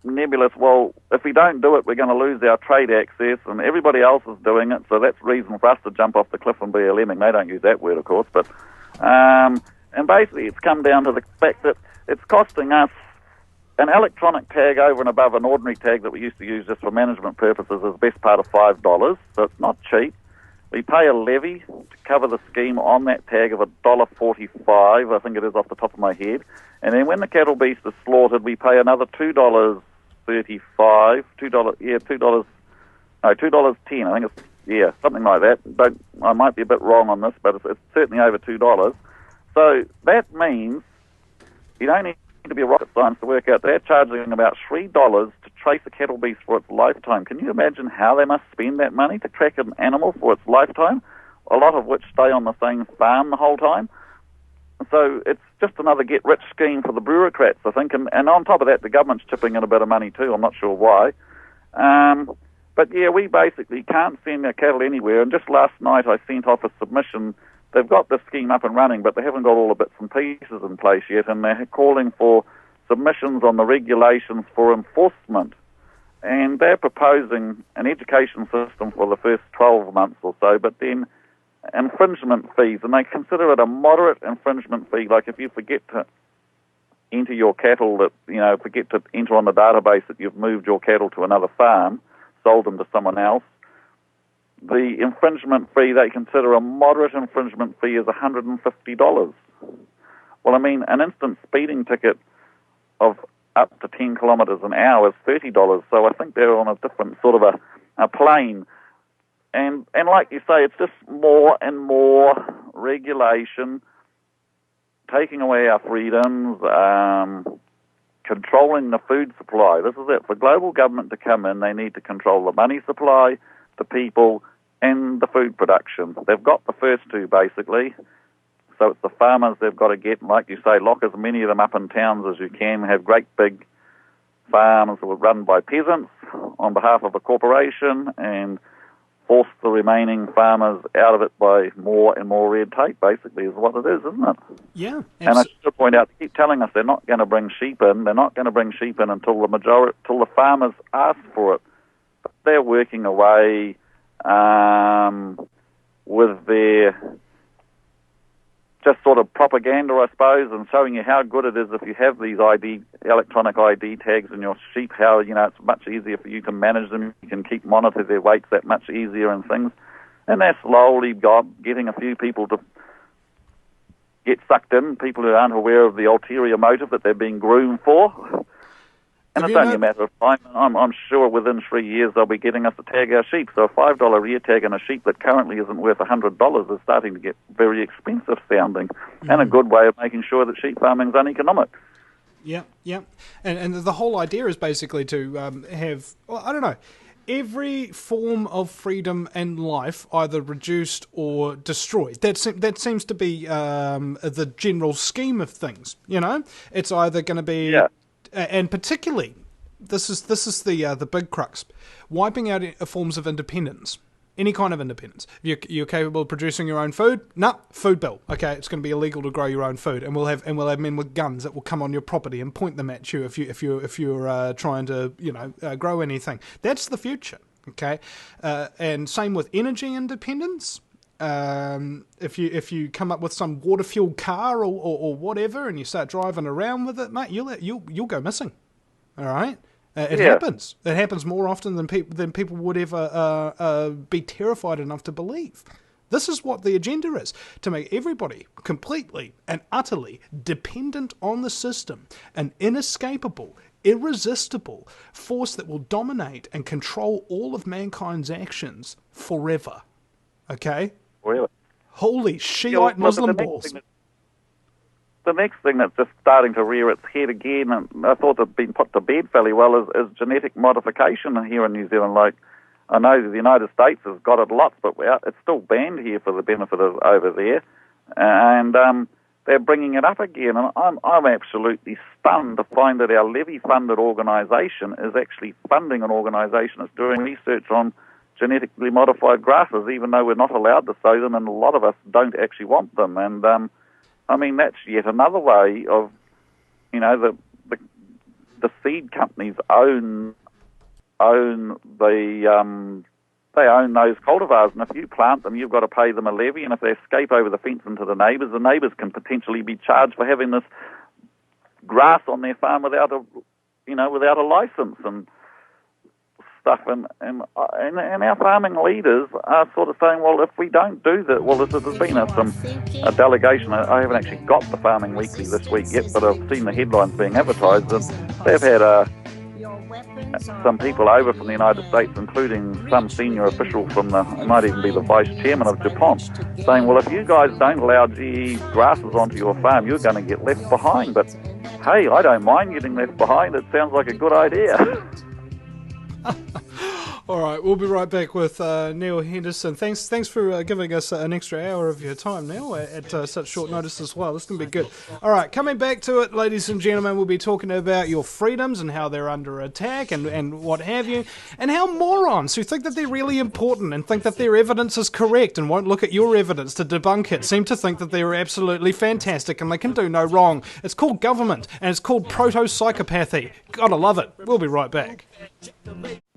nebulous, well, if we don't do it, we're going to lose our trade access, and everybody else is doing it, so that's reason for us to jump off the cliff and be a lemming. They don't use that word, of course, but and basically it's come down to the fact that it's costing us an electronic tag over and above an ordinary tag that we used to use just for management purposes is the best part of $5, so it's not cheap. We pay a levy to cover the scheme on that tag of $1.45, I think it is off the top of my head. And then when the cattle beast is slaughtered, we pay another $2.35, $2.10, I think it's, something like that. I might be a bit wrong on this, but it's certainly over $2. So that means you don't need to be a rocket scientist to work out they're charging about $3 to trace a cattle beast for its lifetime. Can you imagine how they must spend that money to track an animal for its lifetime, a lot of which stay on the same farm the whole time? So it's just another get-rich scheme for the bureaucrats, I think, and on top of that, the government's chipping in a bit of money too. I'm not sure why. But yeah, we basically can't send our cattle anywhere, and just last night I sent off a submission. They've got the scheme up and running, but they haven't got all the bits and pieces in place yet, and they're calling for submissions on the regulations for enforcement. And they're proposing an education system for the first 12 months or so, but then infringement fees, and they consider it a moderate infringement fee, like if you forget to enter your cattle, forget to enter on the database that you've moved your cattle to another farm, sold them to someone else, the infringement fee they consider a moderate infringement fee is $150. Well, I mean, an instant speeding ticket of up to 10 kilometres an hour is $30, so I think they're on a different sort of a plane. And like you say, it's just more and more regulation, taking away our freedoms, controlling the food supply. This is it. For global government to come in, they need to control the money supply, the people, and the food production. They've got the first two, basically. So it's the farmers they've got to get, and like you say, lock as many of them up in towns as you can, have great big farms that were run by peasants on behalf of a corporation, and force the remaining farmers out of it by more and more red tape, basically, is what it is, isn't it? Yeah. And I should point out, they keep telling us they're not going to bring sheep in. They're not going to bring sheep in until the farmers ask for it. But they're working away with their just sort of propaganda, I suppose, and showing you how good it is if you have these electronic ID tags in your sheep, how, it's much easier for you to manage them. You can monitor their weights that much easier and things. And they're slowly getting a few people to get sucked in, people who aren't aware of the ulterior motive that they're being groomed for. And it's only a matter of time. I'm sure within 3 years they'll be getting us to tag our sheep. So a $5 ear tag on a sheep that currently isn't worth $100 is starting to get very expensive sounding, and a good way of making sure that sheep farming is uneconomic. Yeah. And the whole idea is basically to have, every form of freedom and life either reduced or destroyed. That seems to be the general scheme of things. It's either going to be... Yeah. And particularly, this is the big crux, wiping out forms of independence, any kind of independence. If you're capable of producing your own food, food bill. Okay, it's going to be illegal to grow your own food, and we'll have men with guns that will come on your property and point them at you if you're trying to grow anything. That's the future. Okay, and same with energy independence. If you come up with some water fueled car or whatever, and you start driving around with it, mate, you'll go missing. All right, it happens. It happens more often than people would ever be terrified enough to believe. This is what the agenda is, to make everybody completely and utterly dependent on the system, and inescapable, irresistible force that will dominate and control all of mankind's actions forever. Okay? Really? Holy Shiite Muslim balls. The next thing that's just starting to rear its head again, and I thought it's been put to bed fairly well, is genetic modification here in New Zealand. Like, I know the United States has got it lots, but it's still banned here for the benefit of over there. And they're bringing it up again. And I'm absolutely stunned to find that our levy-funded organisation is actually funding an organisation that's doing research on genetically modified grasses, even though we're not allowed to sow them, and a lot of us don't actually want them. And I mean, that's yet another way of, you know, the seed companies own they own those cultivars, and if you plant them, you've got to pay them a levy, and if they escape over the fence into the neighbours can potentially be charged for having this grass on their farm without a licence and stuff. And our farming leaders are sort of saying, well, if we don't do that, well, there's been a delegation. I haven't actually got the Farming Weekly this week yet, but I've seen the headlines being advertised, and they've had some people over from the United States, including some senior official from might even be the vice chairman of Japan, saying, well, if you guys don't allow GE grasses onto your farm, you're going to get left behind. But hey, I don't mind getting left behind. It sounds like a good idea. All right, we'll be right back with Neil Henderson. Thanks for giving us an extra hour of your time, Neil, at such short notice as well. This is going to be good. All right, coming back to it, ladies and gentlemen, we'll be talking about your freedoms and how they're under attack and what have you, and how morons who think that they're really important and think that their evidence is correct and won't look at your evidence to debunk it seem to think that they're absolutely fantastic and they can do no wrong. It's called government, and it's called proto-psychopathy. Gotta love it. We'll be right back.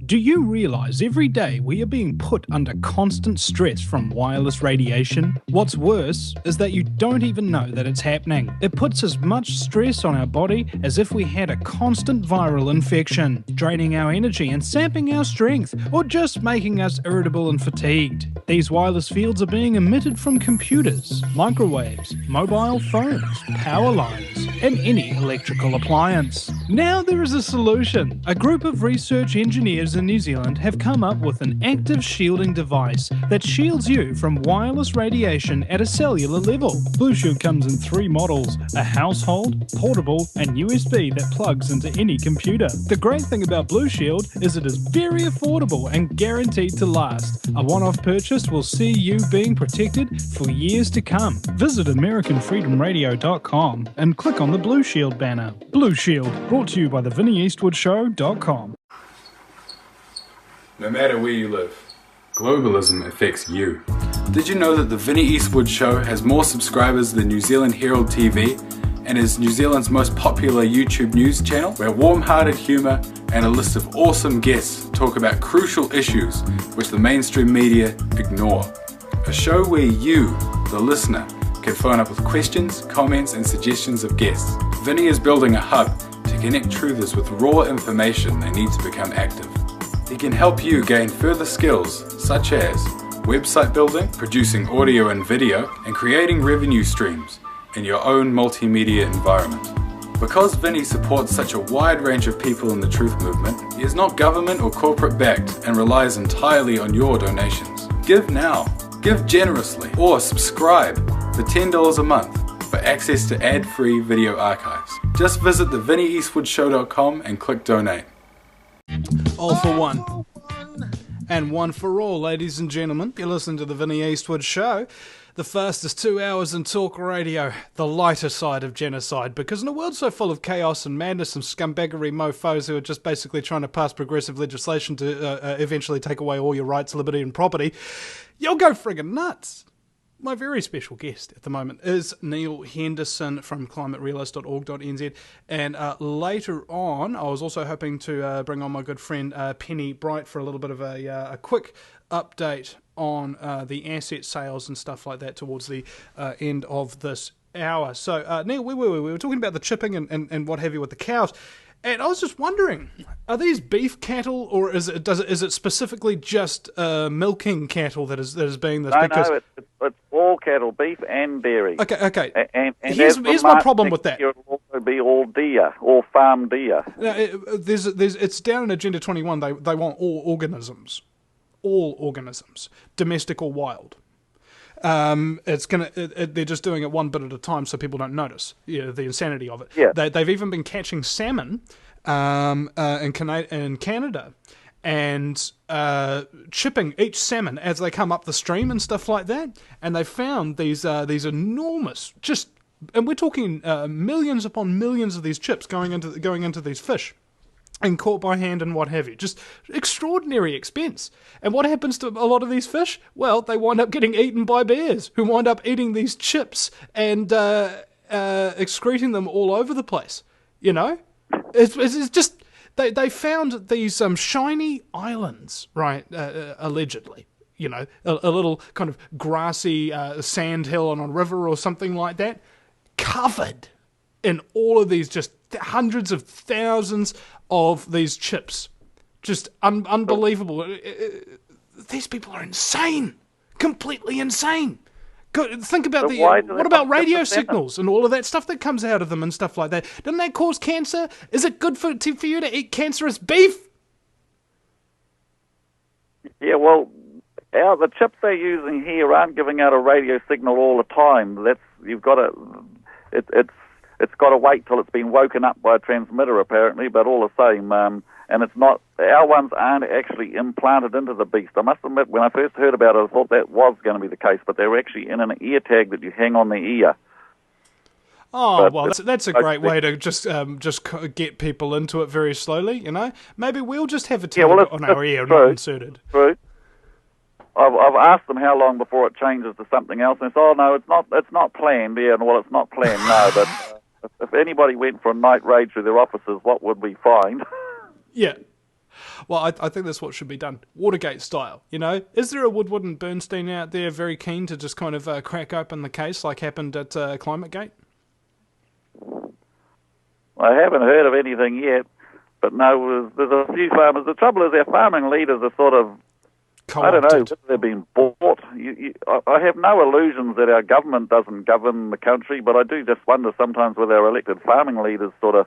Do you realise every day we are being put under constant stress from wireless radiation? What's worse is that you don't even know that it's happening. It puts as much stress on our body as if we had a constant viral infection, draining our energy and sapping our strength, or just making us irritable and fatigued. These wireless fields are being emitted from computers, microwaves, mobile phones, power lines, and any electrical appliance. Now there is a solution. A group of research engineers in New Zealand have come up with an active shielding device that shields you from wireless radiation at a cellular level. Blue Shield comes in 3 models: a household, portable, and USB that plugs into any computer. The great thing about Blue Shield is it is very affordable and guaranteed to last. A one-off purchase will see you being protected for years to come. Visit AmericanFreedomRadio.com and click on the Blue Shield banner. Blue Shield, brought to you by the VinnieEastwoodShow.com. No matter where you live, globalism affects you. Did you know that the Vinnie Eastwood Show has more subscribers than New Zealand Herald TV and is New Zealand's most popular YouTube news channel, where warm-hearted humour and a list of awesome guests talk about crucial issues which the mainstream media ignore? A show where you, the listener, can phone up with questions, comments and suggestions of guests. Vinnie is building a hub to connect truthers with raw information they need to become active. He can help you gain further skills such as website building, producing audio and video, and creating revenue streams in your own multimedia environment. Because Vinnie supports such a wide range of people in the truth movement, he is not government or corporate backed and relies entirely on your donations. Give now, give generously, or subscribe for $10 a month for access to ad-free video archives. Just visit thevinnieeastwoodshow.com and click donate. All for one. And one for all, ladies and gentlemen. You're listening to the Vinnie Eastwood Show, the fastest 2 hours in talk radio, the lighter side of genocide. Because in a world so full of chaos and madness and scumbaggery mofos who are just basically trying to pass progressive legislation to eventually take away all your rights, liberty and property, you'll go friggin' nuts. My very special guest at the moment is Neil Henderson from climaterealist.org.nz, and later on I was also hoping to bring on my good friend Penny Bright for a little bit of a quick update on the asset sales and stuff like that towards the end of this hour. So Neil, we were talking about the chipping and what have you with the cows. And I was just wondering, are these beef cattle, or is it specifically just milking cattle that is being this? No, it's all cattle, beef and dairy. Okay. And here's my problem with that. It'll also to be all deer, all farm deer. Now, it's down in Agenda 21. They want all organisms, domestic or wild. They're just doing it one bit at a time, so people don't notice. Yeah, the insanity of it. Yeah. They've even been catching salmon in Canada, and chipping each salmon as they come up the stream and stuff like that. And they found these enormous, and we're talking millions upon millions of these chips going into these fish, and caught by hand and what have you. Just extraordinary expense. And what happens to a lot of these fish? Well, they wind up getting eaten by bears, who wind up eating these chips and excreting them all over the place. You know, it's just. They found these shiny islands, right, allegedly. You know, a little kind of grassy sand hill on a river or something like that, covered in all of these just hundreds of thousands of these chips. Just unbelievable. These people are insane. Completely insane. Think about what about radio signals and all of that stuff that comes out of them and stuff like that? Doesn't that cause cancer? Is it good for you to eat cancerous beef? Yeah, well, the chips they're using here aren't giving out a radio signal all the time. It's got to wait till it's been woken up by a transmitter, apparently. But all the same, and it's not. Our ones aren't actually implanted into the beast. I must admit, when I first heard about it, I thought that was going to be the case, but they're actually in an ear tag that you hang on the ear. Oh, but well, that's a great way to just get people into it very slowly. You know, maybe we'll just have a tag on our ear, not inserted. True. I've asked them how long before it changes to something else, and they say, "Oh no, it's not planned." Yeah, well, it's not planned. No, but if anybody went for a night raid through their offices, what would we find? Yeah. Well, I think that's what should be done, Watergate style. You know, is there a Woodward and Bernstein out there very keen to just kind of crack open the case like happened at ClimateGate? I haven't heard of anything yet, but no, there's a few farmers. The trouble is our farming leaders are sort of, I don't know, whether they've been bought. I have no illusions that our government doesn't govern the country, but I do just wonder sometimes whether our elected farming leaders sort of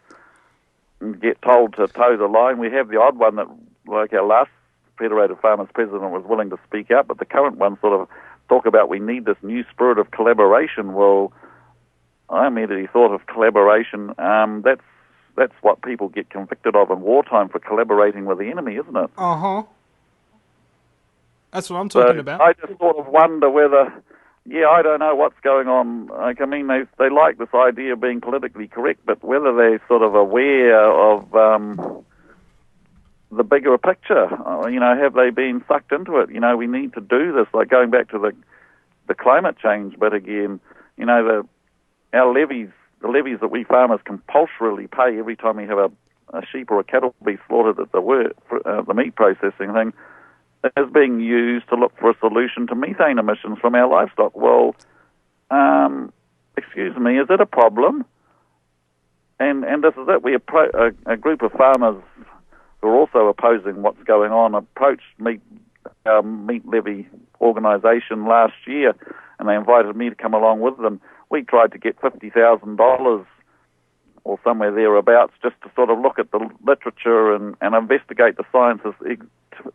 get told to toe the line. We have the odd one that, like our last Federated Farmers president, was willing to speak out, but the current one sort of talk about we need this new spirit of collaboration. Well, I immediately thought of collaboration. That's what people get convicted of in wartime, for collaborating with the enemy, isn't it? Uh-huh. That's what I'm talking about. I just sort of wonder whether, I don't know what's going on. Like, I mean, they like this idea of being politically correct, but whether they're sort of aware of the bigger picture, have they been sucked into it? We need to do this, like going back to the climate change bit again. Our levies, the levies that we farmers compulsorily pay every time we have a sheep or a cattle be slaughtered at the meat processing thing, is being used to look for a solution to methane emissions from our livestock. Well, excuse me, is it a problem? And this is it. A group of farmers who are also opposing what's going on approached our meat levy organisation last year, and they invited me to come along with them. We tried to get $50,000 or somewhere thereabouts just to sort of look at the literature and investigate the sciences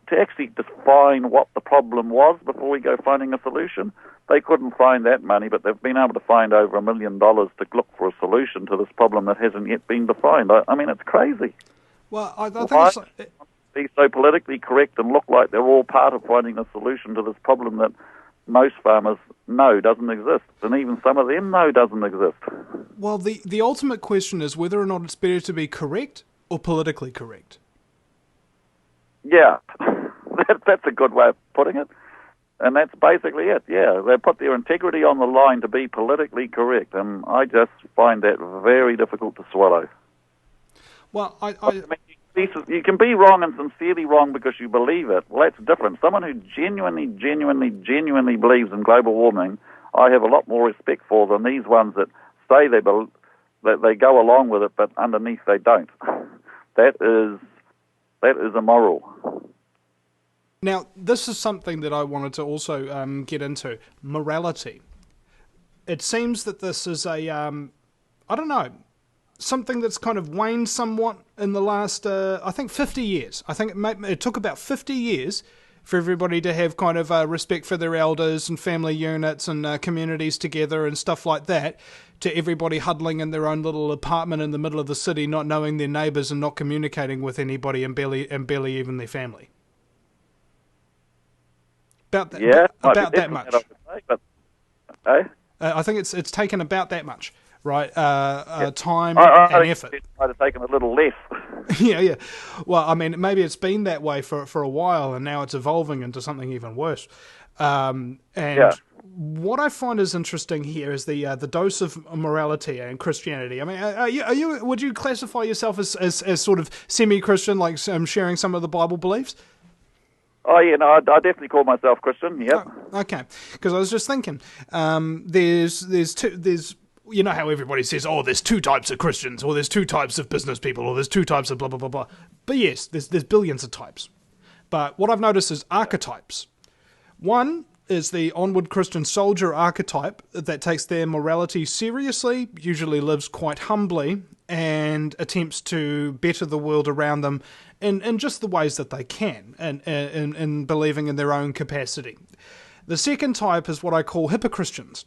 to actually define what the problem was before we go finding a solution. They couldn't find that money, but they've been able to find over $1 million to look for a solution to this problem that hasn't yet been defined. I mean, it's crazy. Well, I think be so politically correct and look like they're all part of finding a solution to this problem that most farmers know doesn't exist, and even some of them know doesn't exist. Well, the ultimate question is whether or not it's better to be correct or politically correct. Yeah, that's a good way of putting it. And that's basically it, yeah. They put their integrity on the line to be politically correct, and I just find that very difficult to swallow. Well, I mean, you can be wrong and sincerely wrong because you believe it. Well, that's different. Someone who genuinely believes in global warming, I have a lot more respect for than these ones that say that they go along with it, but underneath they don't. That is immoral. Now, this is something that I wanted to also get into, morality. It seems that this is I don't know, something that's kind of waned somewhat in the last, I think, 50 years. I think it took about 50 years for everybody to have kind of respect for their elders and family units and communities together and stuff like that, to everybody huddling in their own little apartment in the middle of the city, not knowing their neighbours and not communicating with anybody and barely even their family. About that much. I think it's taken about that much, right? Time and effort. It might have taken a little less. Yeah. Well, I mean, maybe it's been that way for a while, and now it's evolving into something even worse. What I find is interesting here is the dose of morality and Christianity. I mean, are you? Would you classify yourself as sort of semi-Christian, like sharing some of the Bible beliefs? Oh, yeah, no, I definitely call myself Christian, yep. Oh, okay, because I was just thinking, there's you know how everybody says, oh, there's two types of Christians, or there's two types of business people, or there's two types of blah, blah, blah, blah. But yes, there's billions of types. But what I've noticed is archetypes. One is the onward Christian soldier archetype that takes their morality seriously, usually lives quite humbly, and attempts to better the world around them in just the ways that they can, and in believing in their own capacity. The second type is what I call hyper-Christians,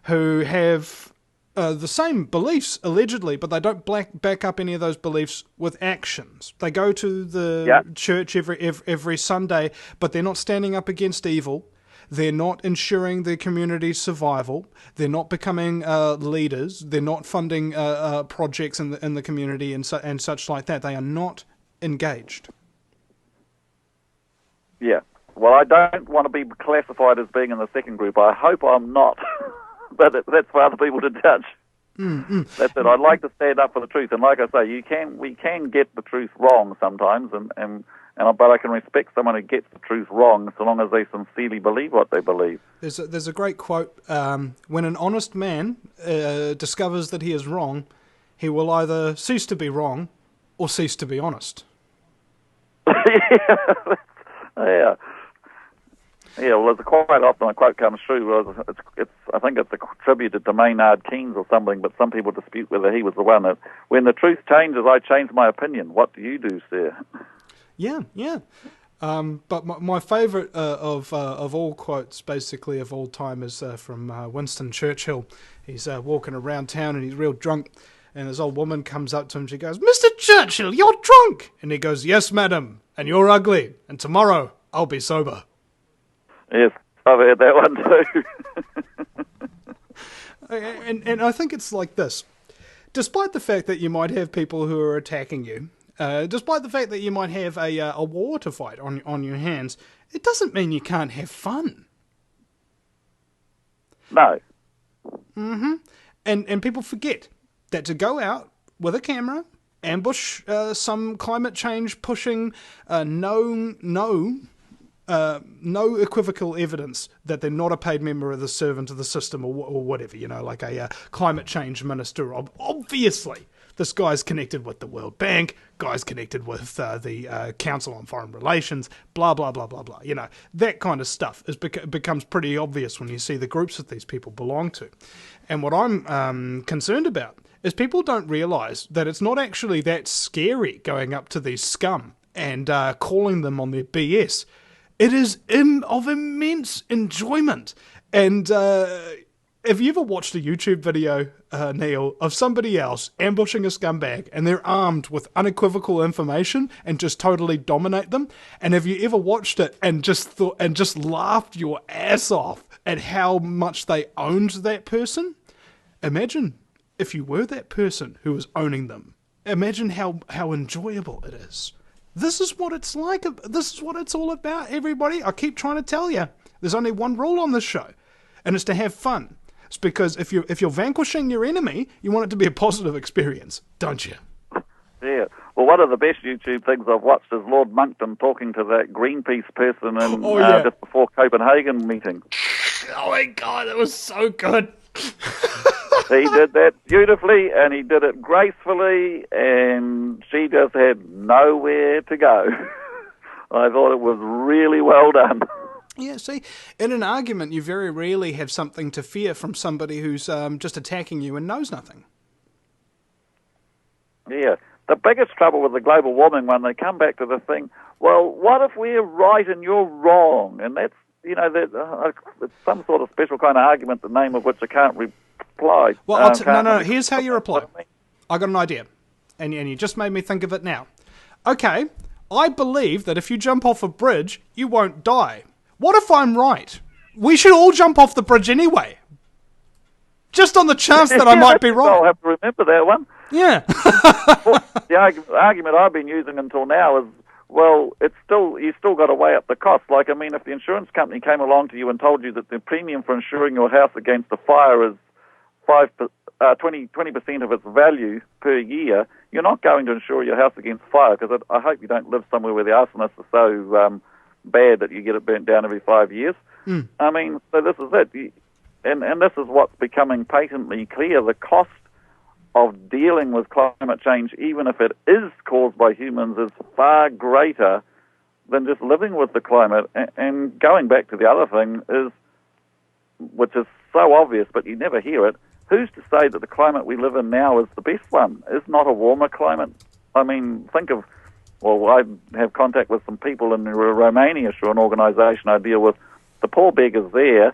who have the same beliefs, allegedly, but they don't back up any of those beliefs with actions. They go to the church every Sunday, but they're not standing up against evil. They're not ensuring their community's survival. They're not becoming leaders. They're not funding projects in the community and such like that. They are not engaged. Yeah. Well, I don't want to be classified as being in the second group. I hope I'm not. But that's for other people to judge. That's it. I'd like to stand up for the truth, and like I say, we can get the truth wrong sometimes, but I can respect someone who gets the truth wrong so long as they sincerely believe what they believe. There's a great quote: when an honest man discovers that he is wrong, he will either cease to be wrong or cease to be honest. Yeah. Yeah, well, quite often a quote comes through. I think it's attributed to Maynard Keynes or something, but some people dispute whether he was the one. When the truth changes, I change my opinion. What do you do, sir? Yeah. But my favourite of all quotes, basically, of all time is from Winston Churchill. He's walking around town and he's real drunk, and this old woman comes up to him. She goes, "Mr. Churchill, you're drunk!" And he goes, "Yes, madam, and you're ugly, and tomorrow I'll be sober." Yes, I've heard that one too. And I think it's like this. Despite the fact that you might have people who are attacking you, despite the fact that you might have a war to fight on your hands, it doesn't mean you can't have fun. No. And people forget that to go out with a camera, ambush some climate change pushing no equivocal evidence that they're not a paid member of the servant of the system or whatever, like a climate change minister. Obviously, this guy's connected with the World Bank, guy's connected with the Council on Foreign Relations, blah, blah, blah, blah, blah. That kind of stuff becomes pretty obvious when you see the groups that these people belong to. And what I'm concerned about is people don't realise that it's not actually that scary going up to these scum and calling them on their BS. It is of immense enjoyment. And have you ever watched a YouTube video, Neil, of somebody else ambushing a scumbag and they're armed with unequivocal information and just totally dominate them? And have you ever watched it and just laughed your ass off at how much they owned that person? Imagine if you were that person who was owning them. Imagine how enjoyable it is. This is what it's like. This is what it's all about, everybody. I keep trying to tell you. There's only one rule on this show, and it's to have fun. It's because if you're vanquishing your enemy, you want it to be a positive experience, don't you? Yeah. Well, one of the best YouTube things I've watched is Lord Monckton talking to that Greenpeace person just before Copenhagen meeting. Oh my God, that was so good. He did that beautifully, and he did it gracefully, and she just had nowhere to go. I thought it was really well done. Yeah, see, in an argument, you very rarely have something to fear from somebody who's just attacking you and knows nothing. Yeah. The biggest trouble with the global warming one, they come back to the thing, well, what if we're right and you're wrong? And that's, it's some sort of special kind of argument, the name of which I can't reply. Well, no, here's how you reply. I got an idea, and you just made me think of it now. Okay, I believe that if you jump off a bridge, you won't die. What if I'm right? We should all jump off the bridge anyway. Just on the chance that I might be wrong. I'll have to remember that one. Yeah. Well, the argument I've been using until now is, well, you still got to weigh up the cost. Like, I mean, if the insurance company came along to you and told you that the premium for insuring your house against a fire is 20% of its value per year, you're not going to insure your house against fire, because I hope you don't live somewhere where the arsonists are so bad that you get it burnt down every 5 years. I mean, so this is it. And this is what's becoming patently clear. The cost of dealing with climate change, even if it is caused by humans, is far greater than just living with the climate. And going back to the other thing is, which is so obvious, but you never hear it, who's to say that the climate we live in now is the best one? Is not a warmer climate? I mean, I have contact with some people in Romania through an organisation I deal with. The poor beggars there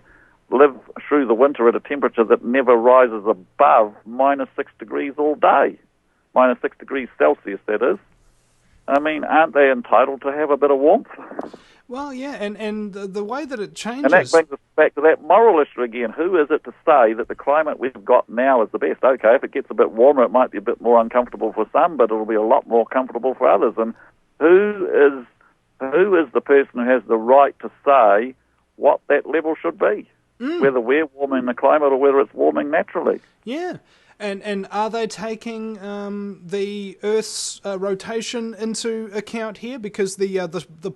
live through the winter at a temperature that never rises above -6 degrees all day. -6 degrees Celsius, that is. I mean, aren't they entitled to have a bit of warmth? Well, yeah, and the way that it changes... And that brings us back to that moral issue again. Who is it to say that the climate we've got now is the best? Okay, if it gets a bit warmer, it might be a bit more uncomfortable for some, but it'll be a lot more comfortable for others. And who is the person who has the right to say what that level should be? Whether we're warming the climate or whether it's warming naturally. Yeah. And are they taking the Earth's rotation into account here? Because the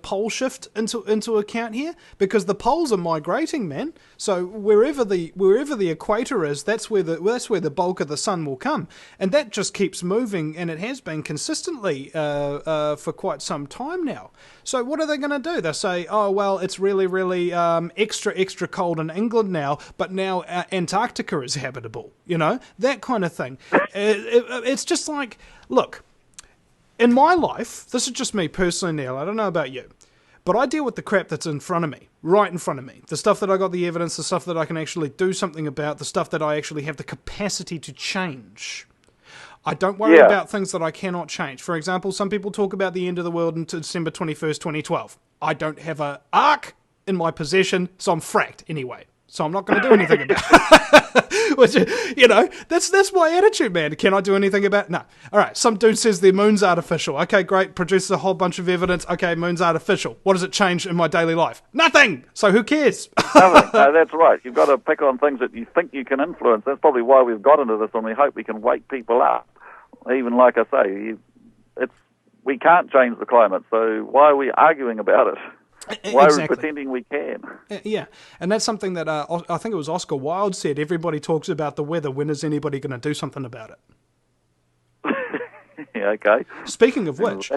pole shift into account here, because the poles are migrating, man. So wherever the equator is, that's where the bulk of the sun will come, and that just keeps moving, and it has been consistently for quite some time now. So what are they going to do? They'll say, oh well, it's really really extra cold in England now, but now Antarctica is habitable. You know, that kind of thing. It's just like, look, in my life, this is just me personally, Neil, I don't know about you, but I deal with the crap that's in front of me, right in front of me. The stuff that I got the evidence, the stuff that I can actually do something about, the stuff that I actually have the capacity to change. I don't worry about things that I cannot change. For example, some people talk about the end of the world until December 21st, 2012. I don't have an ark in my possession, so I'm fracked anyway. So I'm not going to do anything about it. Which, you know, that's my attitude, man. Can I do anything about it? No. All right, some dude says the moon's artificial. Okay, great. Produces a whole bunch of evidence. Okay, moon's artificial. What does it change in my daily life? Nothing. So who cares? Nothing. No, that's right. You've got to pick on things that you think you can influence. That's probably why we've got into this, and we hope we can wake people up. Even like I say, we can't change the climate, so why are we arguing about it? Why are we pretending we can? Yeah, and that's something that I think it was Oscar Wilde said, everybody talks about the weather, when is anybody going to do something about it? Yeah, okay. Speaking of which,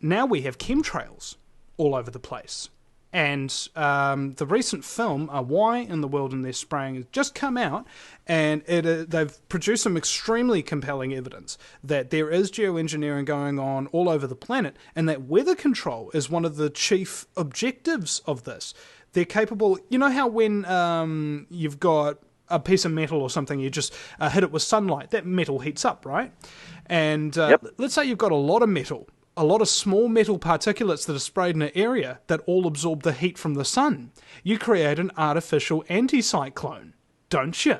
now we have chemtrails all over the place. And the recent film, Why in the World and They're Spraying, has just come out, and they've produced some extremely compelling evidence that there is geoengineering going on all over the planet, and that weather control is one of the chief objectives of this. They're capable, you know how when you've got a piece of metal or something, you just hit it with sunlight, that metal heats up, right? And let's say you've got a lot of metal, a lot of small metal particulates that are sprayed in an area that all absorb the heat from the sun. You create an artificial anticyclone, don't you?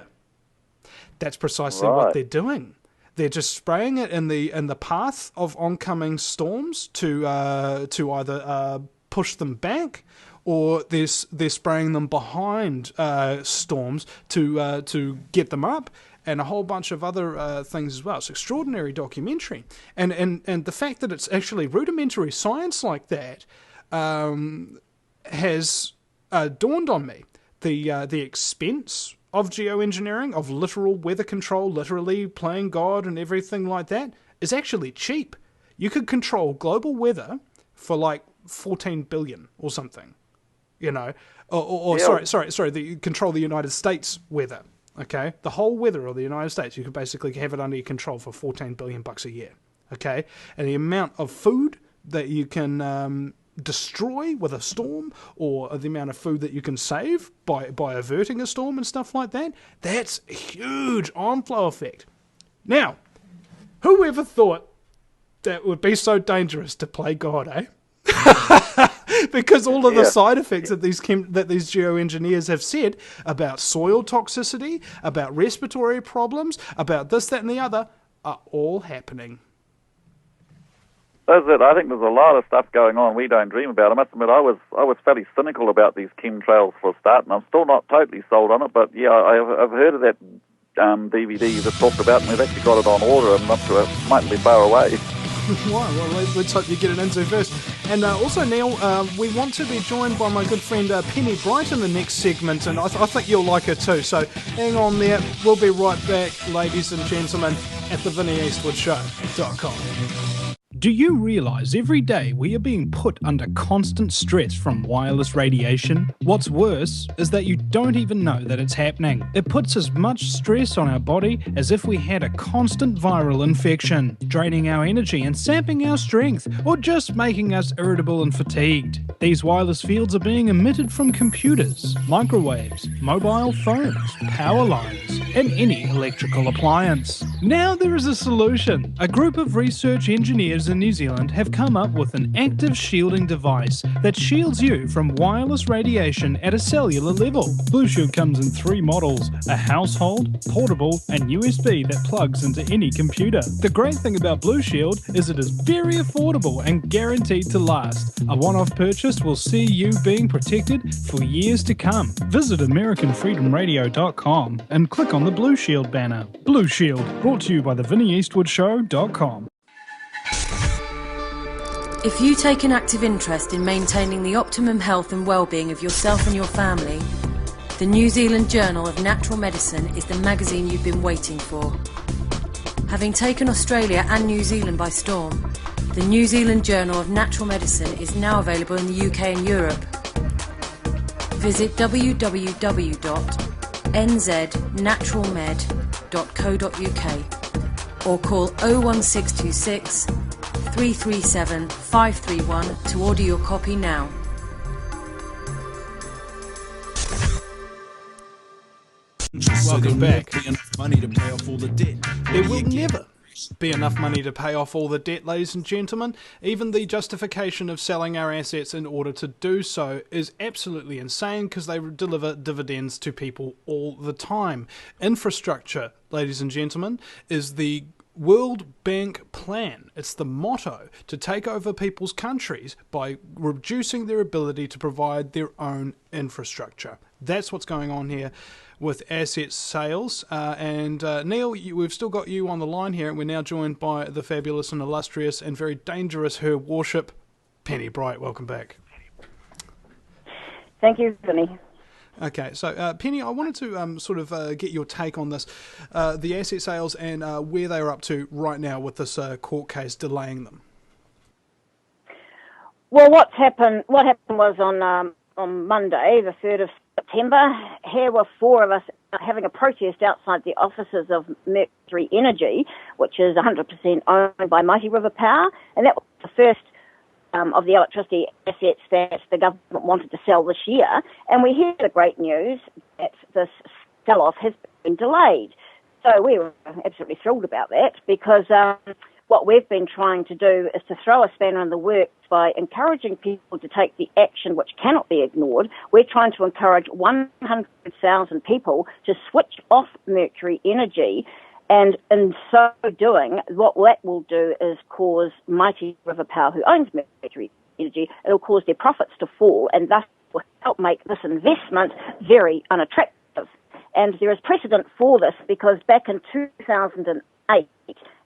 That's precisely what they're doing. They're just spraying it in the path of oncoming storms to either push them back, or they're spraying them behind storms to get them up, and a whole bunch of other things as well. It's an extraordinary documentary. And the fact that it's actually rudimentary science like that has dawned on me. The expense of geoengineering, of literal weather control, literally playing God and everything like that, is actually cheap. You could control global weather for like 14 billion or something, you know, or sorry, control the United States weather. okay, the whole weather of the United States, you could basically have it under your control for $14 billion a year, okay? And the amount of food that you can destroy with a storm, or the amount of food that you can save by averting a storm and stuff like that, that's a huge on-flow effect. Now, who ever thought that would be so dangerous to play God, eh? Because all of the side effects that these geoengineers have said about soil toxicity, about respiratory problems, about this, that, and the other are all happening. That's it. I think there's a lot of stuff going on we don't dream about. I must admit, I was fairly cynical about these chemtrails for a start, and I'm still not totally sold on it. But yeah, I've heard of that DVD that talked about, and we've actually got it on order. I'm not sure, it mightn't be far away. Well, let's hope you get it into first. And also, Neil, we want to be joined by my good friend Penny Bright in the next segment, and I think you'll like her too. So hang on there. We'll be right back, ladies and gentlemen, at the VinnyEastwoodShow.com. Do you realise every day we are being put under constant stress from wireless radiation? What's worse is that you don't even know that it's happening. It puts as much stress on our body as if we had a constant viral infection, draining our energy and sapping our strength, or just making us irritable and fatigued. These wireless fields are being emitted from computers, microwaves, mobile phones, power lines, and any electrical appliance. Now there is a solution. A group of research engineers in New Zealand have come up with an active shielding device that shields you from wireless radiation at a cellular level. Blue Shield comes in 3 models: a household, portable, and USB that plugs into any computer. The great thing about Blue Shield is it is very affordable and guaranteed to last. A one-off purchase will see you being protected for years to come. Visit AmericanFreedomRadio.com and click on the Blue Shield banner. Blue Shield, brought to you by the VinnyEastwoodShow.com. If you take an active interest in maintaining the optimum health and well-being of yourself and your family, the New Zealand Journal of Natural Medicine is the magazine you've been waiting for. Having taken Australia and New Zealand by storm, the New Zealand Journal of Natural Medicine is now available in the UK and Europe. Visit www.nznaturalmed.co.uk or call 01626 337 531 to order your copy now. Welcome back. There will never be enough money to pay off all the debt, ladies and gentlemen. Even the justification of selling our assets in order to do so is absolutely insane, because they deliver dividends to people all the time. Infrastructure, ladies and gentlemen, is the World Bank plan. It's the motto to take over people's countries by reducing their ability to provide their own infrastructure. That's what's going on here with asset sales. And Neil, we've still got you on the line here, and we're now joined by the fabulous and illustrious and very dangerous Her Worship, Penny Bright. Welcome back. Thank you, Vinny. Okay, so Penny, I wanted to sort of get your take on this, the asset sales, and where they are up to right now with this court case delaying them. Well, what happened was on Monday, the 3rd of September, here were 4 of us having a protest outside the offices of Mercury Energy, which is 100% owned by Mighty River Power, and that was the first of the electricity assets that the government wanted to sell this year. And we hear the great news that this sell-off has been delayed. So we were absolutely thrilled about that, because what we've been trying to do is to throw a spanner in the works by encouraging people to take the action which cannot be ignored. We're trying to encourage 100,000 people to switch off Mercury Energy, and in so doing, what that will do is cause Mighty River Power, who owns Mercury Energy, it'll cause their profits to fall, and thus will help make this investment very unattractive. And there is precedent for this, because back in 2008,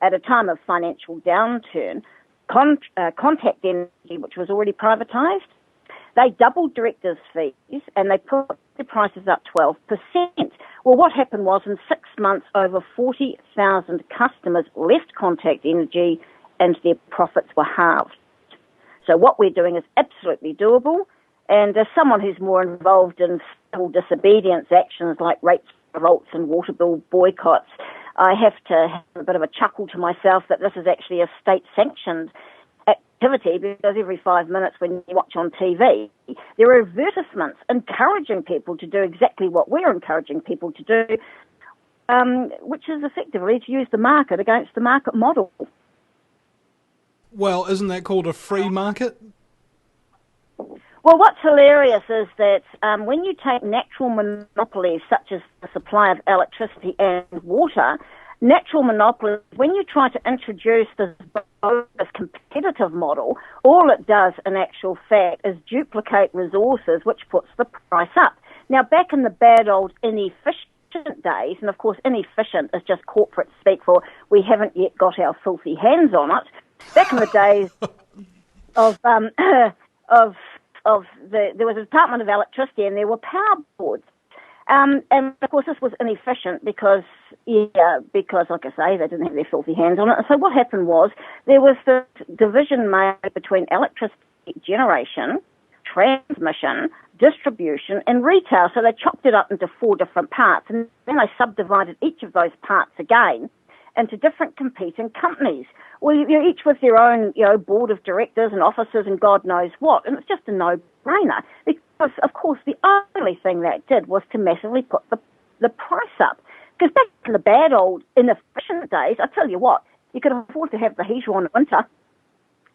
at a time of financial downturn, Contact Energy, which was already privatised, they doubled directors' fees and they put the prices up 12%. Well, what happened was, in 6 months, over 40,000 customers left Contact Energy and their profits were halved. So what we're doing is absolutely doable. And as someone who's more involved in civil disobedience actions like rates revolts and water bill boycotts, I have to have a bit of a chuckle to myself that this is actually a state-sanctioned activity, because every 5 minutes when you watch on TV, there are advertisements encouraging people to do exactly what we're encouraging people to do, which is effectively to use the market against the market model. Well, isn't that called a free market? Well, what's hilarious is that when you take natural monopolies such as the supply of electricity and water, natural monopolies, when you try to introduce this competitive model, all it does in actual fact is duplicate resources, which puts the price up. Now, back in the bad old inefficient days, and of course inefficient is just corporate speak for we haven't yet got our filthy hands on it, back in the days there was a Department of Electricity and there were power boards. And of course this was inefficient because, like I say, they didn't have their filthy hands on it. And so what happened was there was this division made between electricity generation, transmission, distribution and retail. So they chopped it up into 4 different parts, and then they subdivided each of those parts again into different competing companies. Well, each with their own, board of directors and officers and God knows what. And it's just a no-brainer because, of course, the only thing that did was to massively put the price up. Because back in the bad old inefficient days, I tell you what, you could afford to have the heater on in winter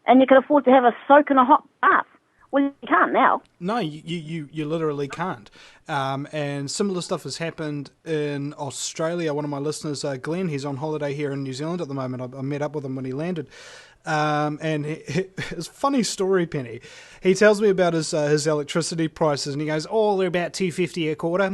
and you could afford to have a soak in a hot bath. Well, you can't now. No, you literally can't. And similar stuff has happened in Australia. One of my listeners, Glenn, he's on holiday here in New Zealand at the moment. I met up with him when he landed. And it's a funny story, Penny. He tells me about his electricity prices, and he goes, they're about $2.50 a quarter,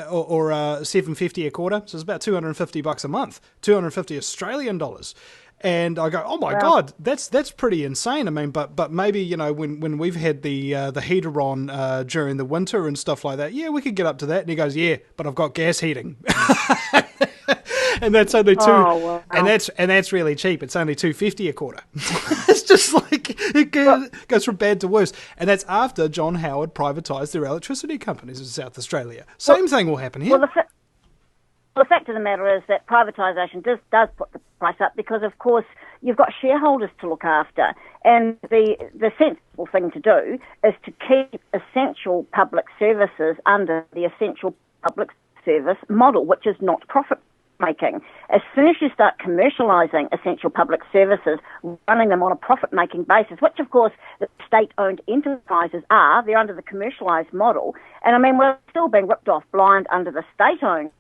or $7.50 a quarter. So it's about $250 a month, 250 Australian dollars. And I go, oh my God, that's pretty insane. I mean, but maybe when we've had the heater on during the winter and stuff like that, we could get up to that. And he goes, but I've got gas heating, and that's only and that's really cheap. It's only $2.50 a quarter. It's just like it goes from bad to worse. And that's after John Howard privatised their electricity companies in South Australia. Same thing will happen here. Well, the fact of the matter is that privatisation does put the price up because, of course, you've got shareholders to look after. And the sensible thing to do is to keep essential public services under the essential public service model, which is not profit-making. As soon as you start commercialising essential public services, running them on a profit-making basis, which, of course, the state-owned enterprises are, they're under the commercialised model. And, I mean, we're still being ripped off blind under the state-owned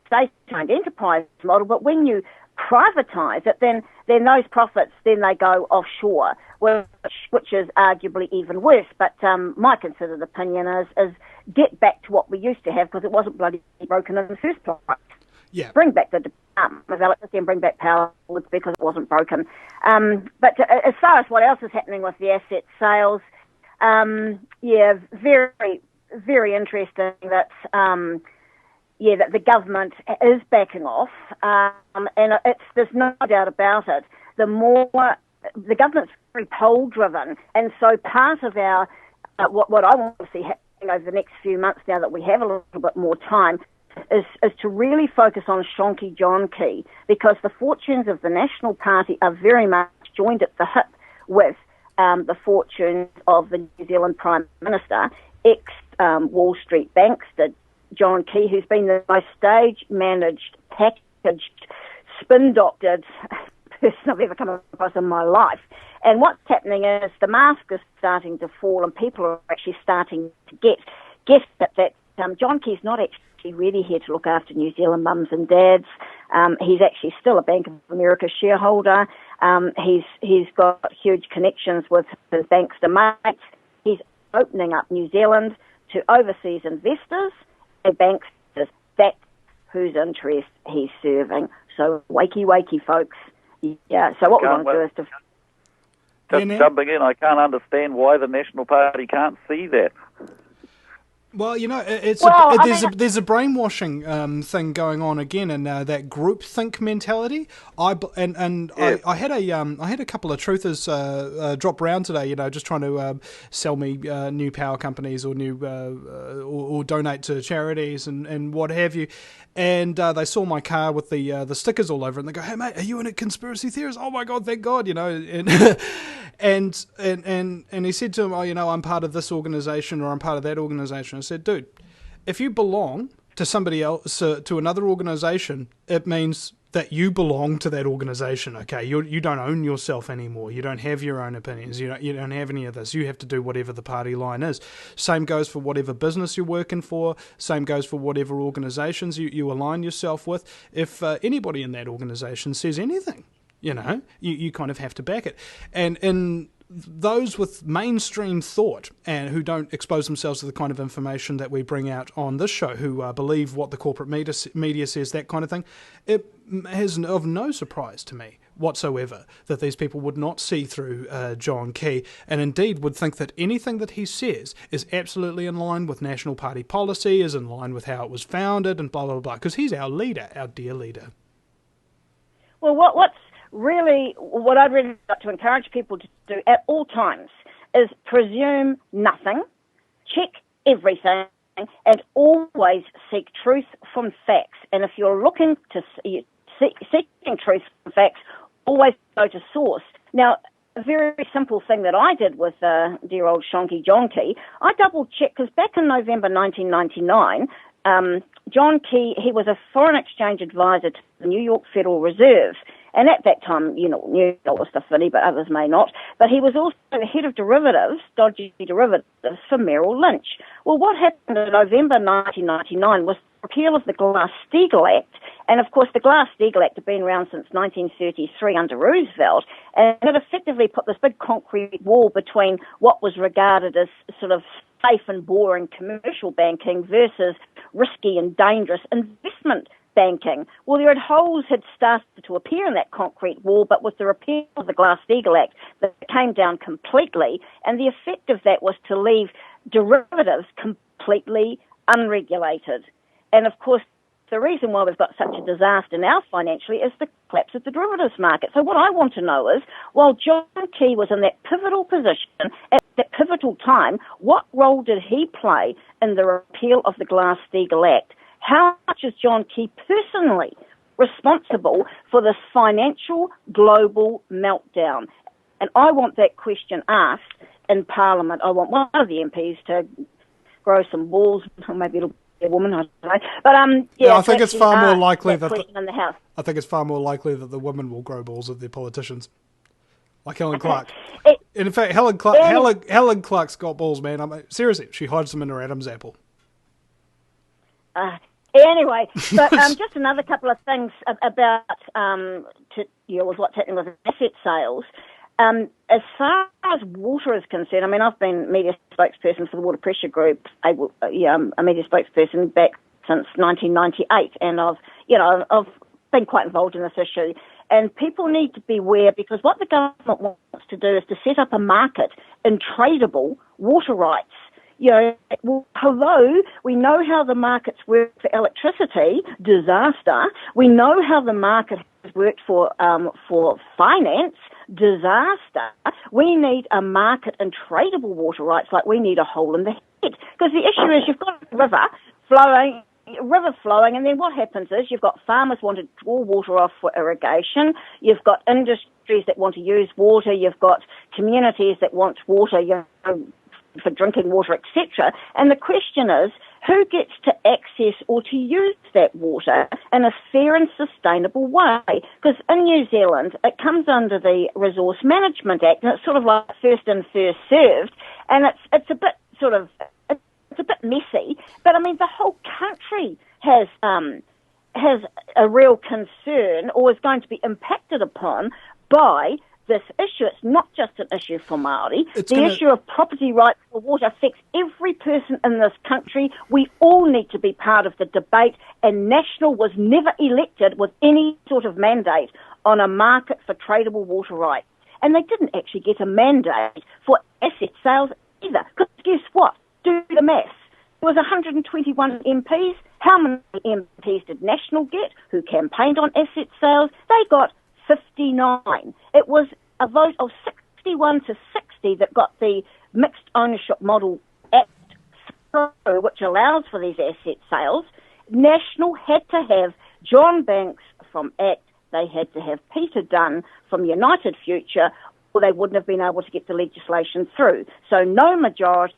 state-owned enterprise model, but when you privatise it, then those profits, then they go offshore, which is arguably even worse. But my considered opinion is get back to what we used to have, because it wasn't bloody broken in the first place. Yeah. Bring back the Department of Electricity and bring back power because it wasn't broken. But as far as what else is happening with the asset sales, very, very interesting that that the government is backing off, and there's no doubt about it. The government's very poll-driven, and so part of our what I want to see happening over the next few months, now that we have a little bit more time, is to really focus on Shonky John Key, because the fortunes of the National Party are very much joined at the hip with the fortunes of the New Zealand Prime Minister, ex-Wall Street bankster John Key, who's been the most stage-managed, packaged, spin-doctored person I've ever come across in my life. And what's happening is the mask is starting to fall, and people are actually starting to guess that John Key's not actually really here to look after New Zealand mums and dads. He's actually still a Bank of America shareholder. He's got huge connections with his bankster mates. He's opening up New Zealand to overseas investors and banksters. That's whose interest he's serving. So wakey, folks. Yeah. So what we want to do is to... Just jumping in, I can't understand why the National Party can't see that. Well, you know, there's a brainwashing thing going on again, and that groupthink mentality. I had a couple of truthers drop around today. You know, just trying to sell me new power companies or new or donate to charities and what have you. And they saw my car with the stickers all over it, and they go, "Hey mate, are you in a conspiracy theorist?" Oh my god, thank God, you know. And and he said to him, "Oh, you know, I'm part of this organisation or I'm part of that organisation." I said, "Dude, if you belong to somebody else, to another organisation, it means that you belong to that organisation. Okay, you don't own yourself anymore. You don't have your own opinions. You don't have any of this. You have to do whatever the party line is. Same goes for whatever business you're working for. Same goes for whatever organisations you align yourself with. If anybody in that organisation says anything, you know, you kind of have to back it. And in those with mainstream thought and who don't expose themselves to the kind of information that we bring out on this show, who believe what the corporate media says, that kind of thing, it is of no surprise to me whatsoever that these people would not see through John Key, and indeed would think that anything that he says is absolutely in line with National Party policy, is in line with how it was founded, and blah, blah, blah, because he's our leader, our dear leader. Well, what I'd really like to encourage people to do at all times is presume nothing, check everything, and always seek truth from facts. And if you're looking to seeking truth from facts, always go to source. Now, a very simple thing that I did with dear old Shonky John Key, I double-checked, because back in November 1999, John Key, he was a foreign exchange advisor to the New York Federal Reserve. And at that time, you know, knew all the stuff, Vinny, but others may not. But he was also the head of derivatives, dodgy derivatives, for Merrill Lynch. Well, what happened in November 1999 was the repeal of the Glass-Steagall Act. And, of course, the Glass-Steagall Act had been around since 1933 under Roosevelt. And it effectively put this big concrete wall between what was regarded as sort of safe and boring commercial banking versus risky and dangerous investment banking. Well, holes had started to appear in that concrete wall, but with the repeal of the Glass-Steagall Act, that came down completely, and the effect of that was to leave derivatives completely unregulated. And, of course, the reason why we've got such a disaster now financially is the collapse of the derivatives market. So what I want to know is, while John Key was in that pivotal position at that pivotal time, what role did he play in the repeal of the Glass-Steagall Act? How much is John Key personally responsible for this financial global meltdown? And I want that question asked in Parliament. I want one of the MPs to grow some balls, or maybe it'll be a woman, I don't know. But yeah, I think it's far more likely that in the House. I think it's far more likely that the women will grow balls of their politicians, like Helen Clark. And in fact, Helen Clark's got balls, man. Seriously, she hides them in her Adam's apple. Anyway, but just another couple of things about with what's happening with asset sales. As far as water is concerned, I mean, I've been media spokesperson for the Water Pressure Group. I'm a media spokesperson back since 1998, and I've been quite involved in this issue. And people need to be aware, because what the government wants to do is to set up a market in tradable water rights. You know, well, hello, we know how the markets work for electricity, disaster. We know how the market has worked for finance, disaster. We need a market in tradable water rights like we need a hole in the head. Because the issue is you've got a river flowing, and then what happens is you've got farmers wanting to draw water off for irrigation, you've got industries that want to use water, you've got communities that want water, for drinking water, etc. And the question is, who gets to access or to use that water in a fair and sustainable way? Because in New Zealand, it comes under the Resource Management Act, and it's sort of like first in, first served, and it's a bit it's a bit messy. But I mean, the whole country has a real concern, or is going to be impacted upon by this issue. It's not just an issue for Māori. The issue of property rights for water affects every person in this country. We all need to be part of the debate, and National was never elected with any sort of mandate on a market for tradable water rights. And they didn't actually get a mandate for asset sales either. Because guess what? Do the maths. was 121 MPs. How many MPs did National get, who campaigned on asset sales? They got 59. It was a vote of 61 to 60 that got the Mixed Ownership Model Act through, which allows for these asset sales. National had to have John Banks from ACT, they had to have Peter Dunn from United Future, or they wouldn't have been able to get the legislation through. So no majority,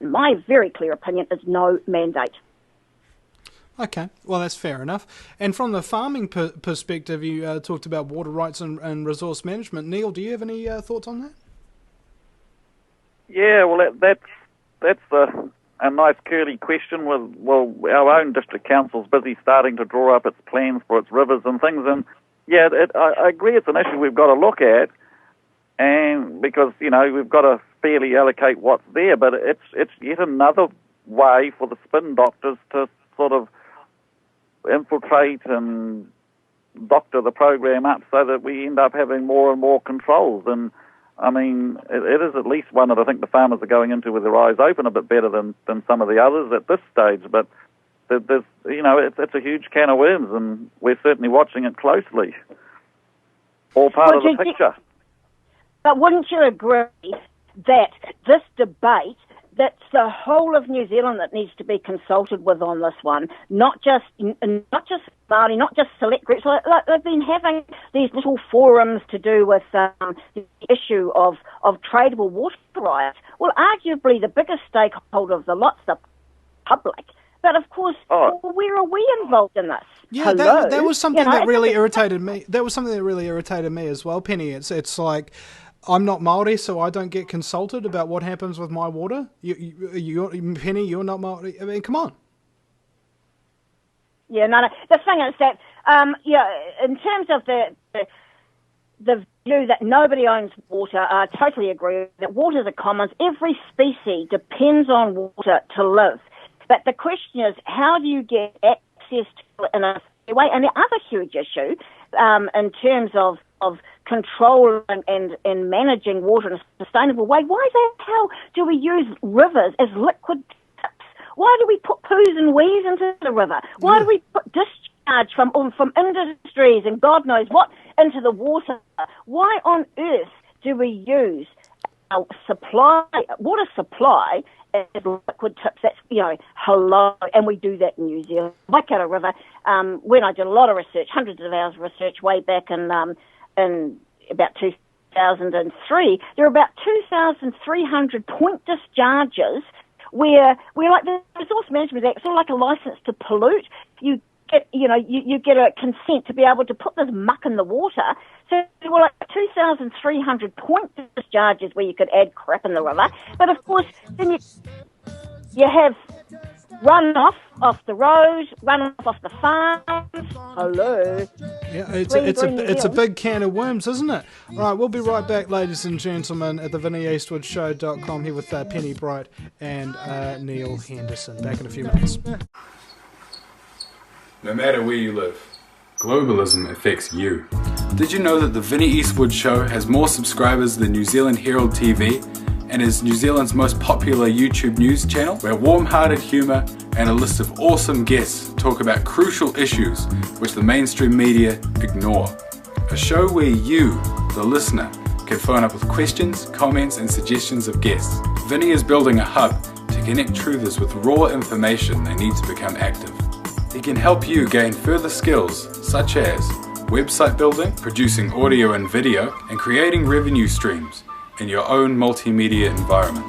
in my very clear opinion, is no mandate. Okay, well, that's fair enough. And from the farming perspective, you talked about water rights and resource management. Neil, do you have any thoughts on that? Yeah, well, that's a nice curly question. Well, our own district council's busy starting to draw up its plans for its rivers and things. And yeah, I agree it's an issue we've got to look at, and because we've got to fairly allocate what's there. But it's yet another way for the spin doctors to sort of infiltrate and doctor the program up so that we end up having more and more controls. And I mean, it is at least one that I think the farmers are going into with their eyes open a bit better than some of the others at this stage. But there's it's a huge can of worms, and we're certainly watching it closely. All part of the picture. But wouldn't you agree that this debate, that's the whole of New Zealand that needs to be consulted with on this one, not just Māori, not just select groups. Like they've been having these little forums to do with the issue of tradable water rights. Well, arguably the biggest stakeholder of the lot's the public. But of course, where are we involved in this? Yeah, that was something that really irritated me. That was something that really irritated me as well, Penny. It's like, I'm not Māori, so I don't get consulted about what happens with my water. Penny, you're not Māori. I mean, come on. Yeah, no. The thing is that, in terms of the view that nobody owns water, I totally agree that water's a commons. Every species depends on water to live. But the question is, how do you get access to it in a fair way? And the other huge issue, in terms of control and managing water in a sustainable way, why the hell do we use rivers as liquid tips? Why do we put poos and wees into the river? Why do we put discharge from industries and God knows what into the water? Why on earth do we use our water supply as liquid tips? That's, hello, and we do that in New Zealand. Waikato River, when I did a lot of research, hundreds of hours of research way back in about 2003, there were about 2,300 point discharges where like the Resource Management Act, sort of like a license to pollute. You get, you get a consent to be able to put this muck in the water. So there were like 2,300 point discharges where you could add crap in the river. But of course, then you have runoff off the road, runoff off the farms. Hello. Yeah, it's a big can of worms, isn't it? All right, we'll be right back, ladies and gentlemen, at the VinnieEastwoodsShow.com here with Penny Bright and Neil Henderson. Back in a few minutes. No matter where you live, globalism affects you. Did you know that the Vinnie Eastwood Show has more subscribers than New Zealand Herald TV and is New Zealand's most popular YouTube news channel, where warm-hearted humour and a list of awesome guests talk about crucial issues which the mainstream media ignore? A show where you, the listener, can phone up with questions, comments and suggestions of guests. Vinnie is building a hub to connect truthers with raw information they need to become active. He can help you gain further skills such as website building, producing audio and video, and creating revenue streams in your own multimedia environment.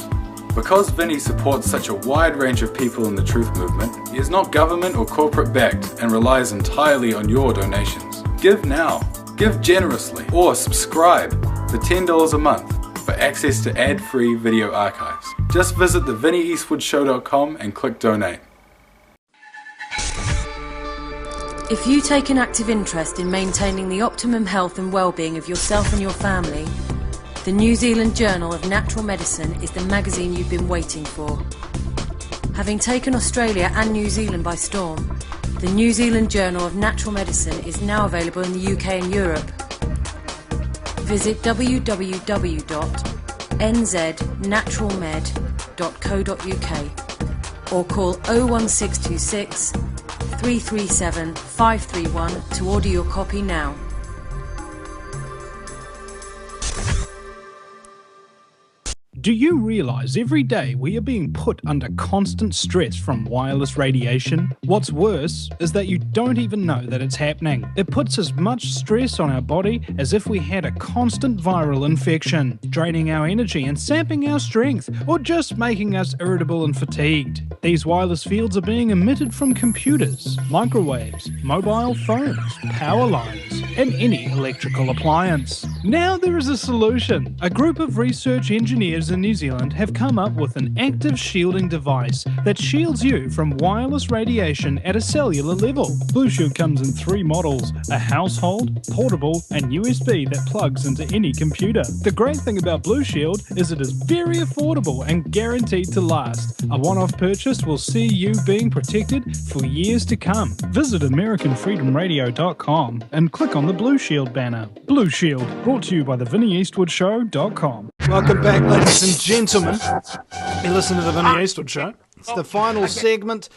Because Vinnie supports such a wide range of people in the truth movement, he is not government or corporate backed and relies entirely on your donations. Give now, give generously, or subscribe for $10 a month for access to ad-free video archives. Just visit the VinnieEastwoodsShow.com and click donate. If you take an active interest in maintaining the optimum health and well-being of yourself and your family, the New Zealand Journal of Natural Medicine is the magazine you've been waiting for. Having taken Australia and New Zealand by storm, the New Zealand Journal of Natural Medicine is now available in the UK and Europe. Visit www.nznaturalmed.co.uk or call 01626 337 531 to order your copy now. Do you realise every day we are being put under constant stress from wireless radiation? What's worse is that you don't even know that it's happening. It puts as much stress on our body as if we had a constant viral infection, draining our energy and sapping our strength, or just making us irritable and fatigued. These wireless fields are being emitted from computers, microwaves, mobile phones, power lines, and any electrical appliance. Now there is a solution. A group of research engineers in New Zealand have come up with an active shielding device that shields you from wireless radiation at a cellular level. Blue Shield comes in 3 models: a household, portable, and USB that plugs into any computer. The great thing about Blue Shield is it is very affordable and guaranteed to last. A one-off purchase will see you being protected for years to come. Visit AmericanFreedomRadio.com and click on the Blue Shield banner. Blue Shield, brought to you by the VinnieEastwoodShow.com. Welcome back, ladies and gentlemen. You listen to the Vinnie Eastwood Show. It's the final segment,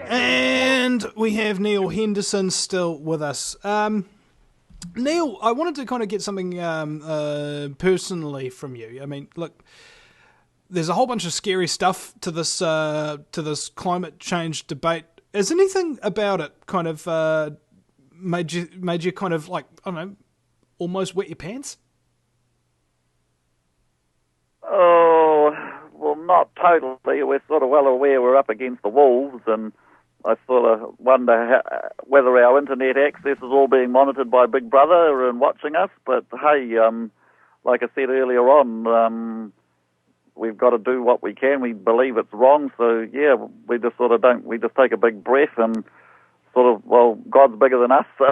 and we have Neil Henderson still with us. Neil, I wanted to kind of get something personally from you. I mean, look, there's a whole bunch of scary stuff to this climate change debate. Has anything about it kind of made you kind of like, I don't know, almost wet your pants? Oh, well, not totally. We're sort of well aware we're up against the wolves, and I sort of wonder whether our internet access is all being monitored by Big Brother and watching us. But hey, like I said earlier on, we've got to do what we can. We believe it's wrong, so yeah, we just sort of don't. We just take a big breath and sort of, well, God's bigger than us, so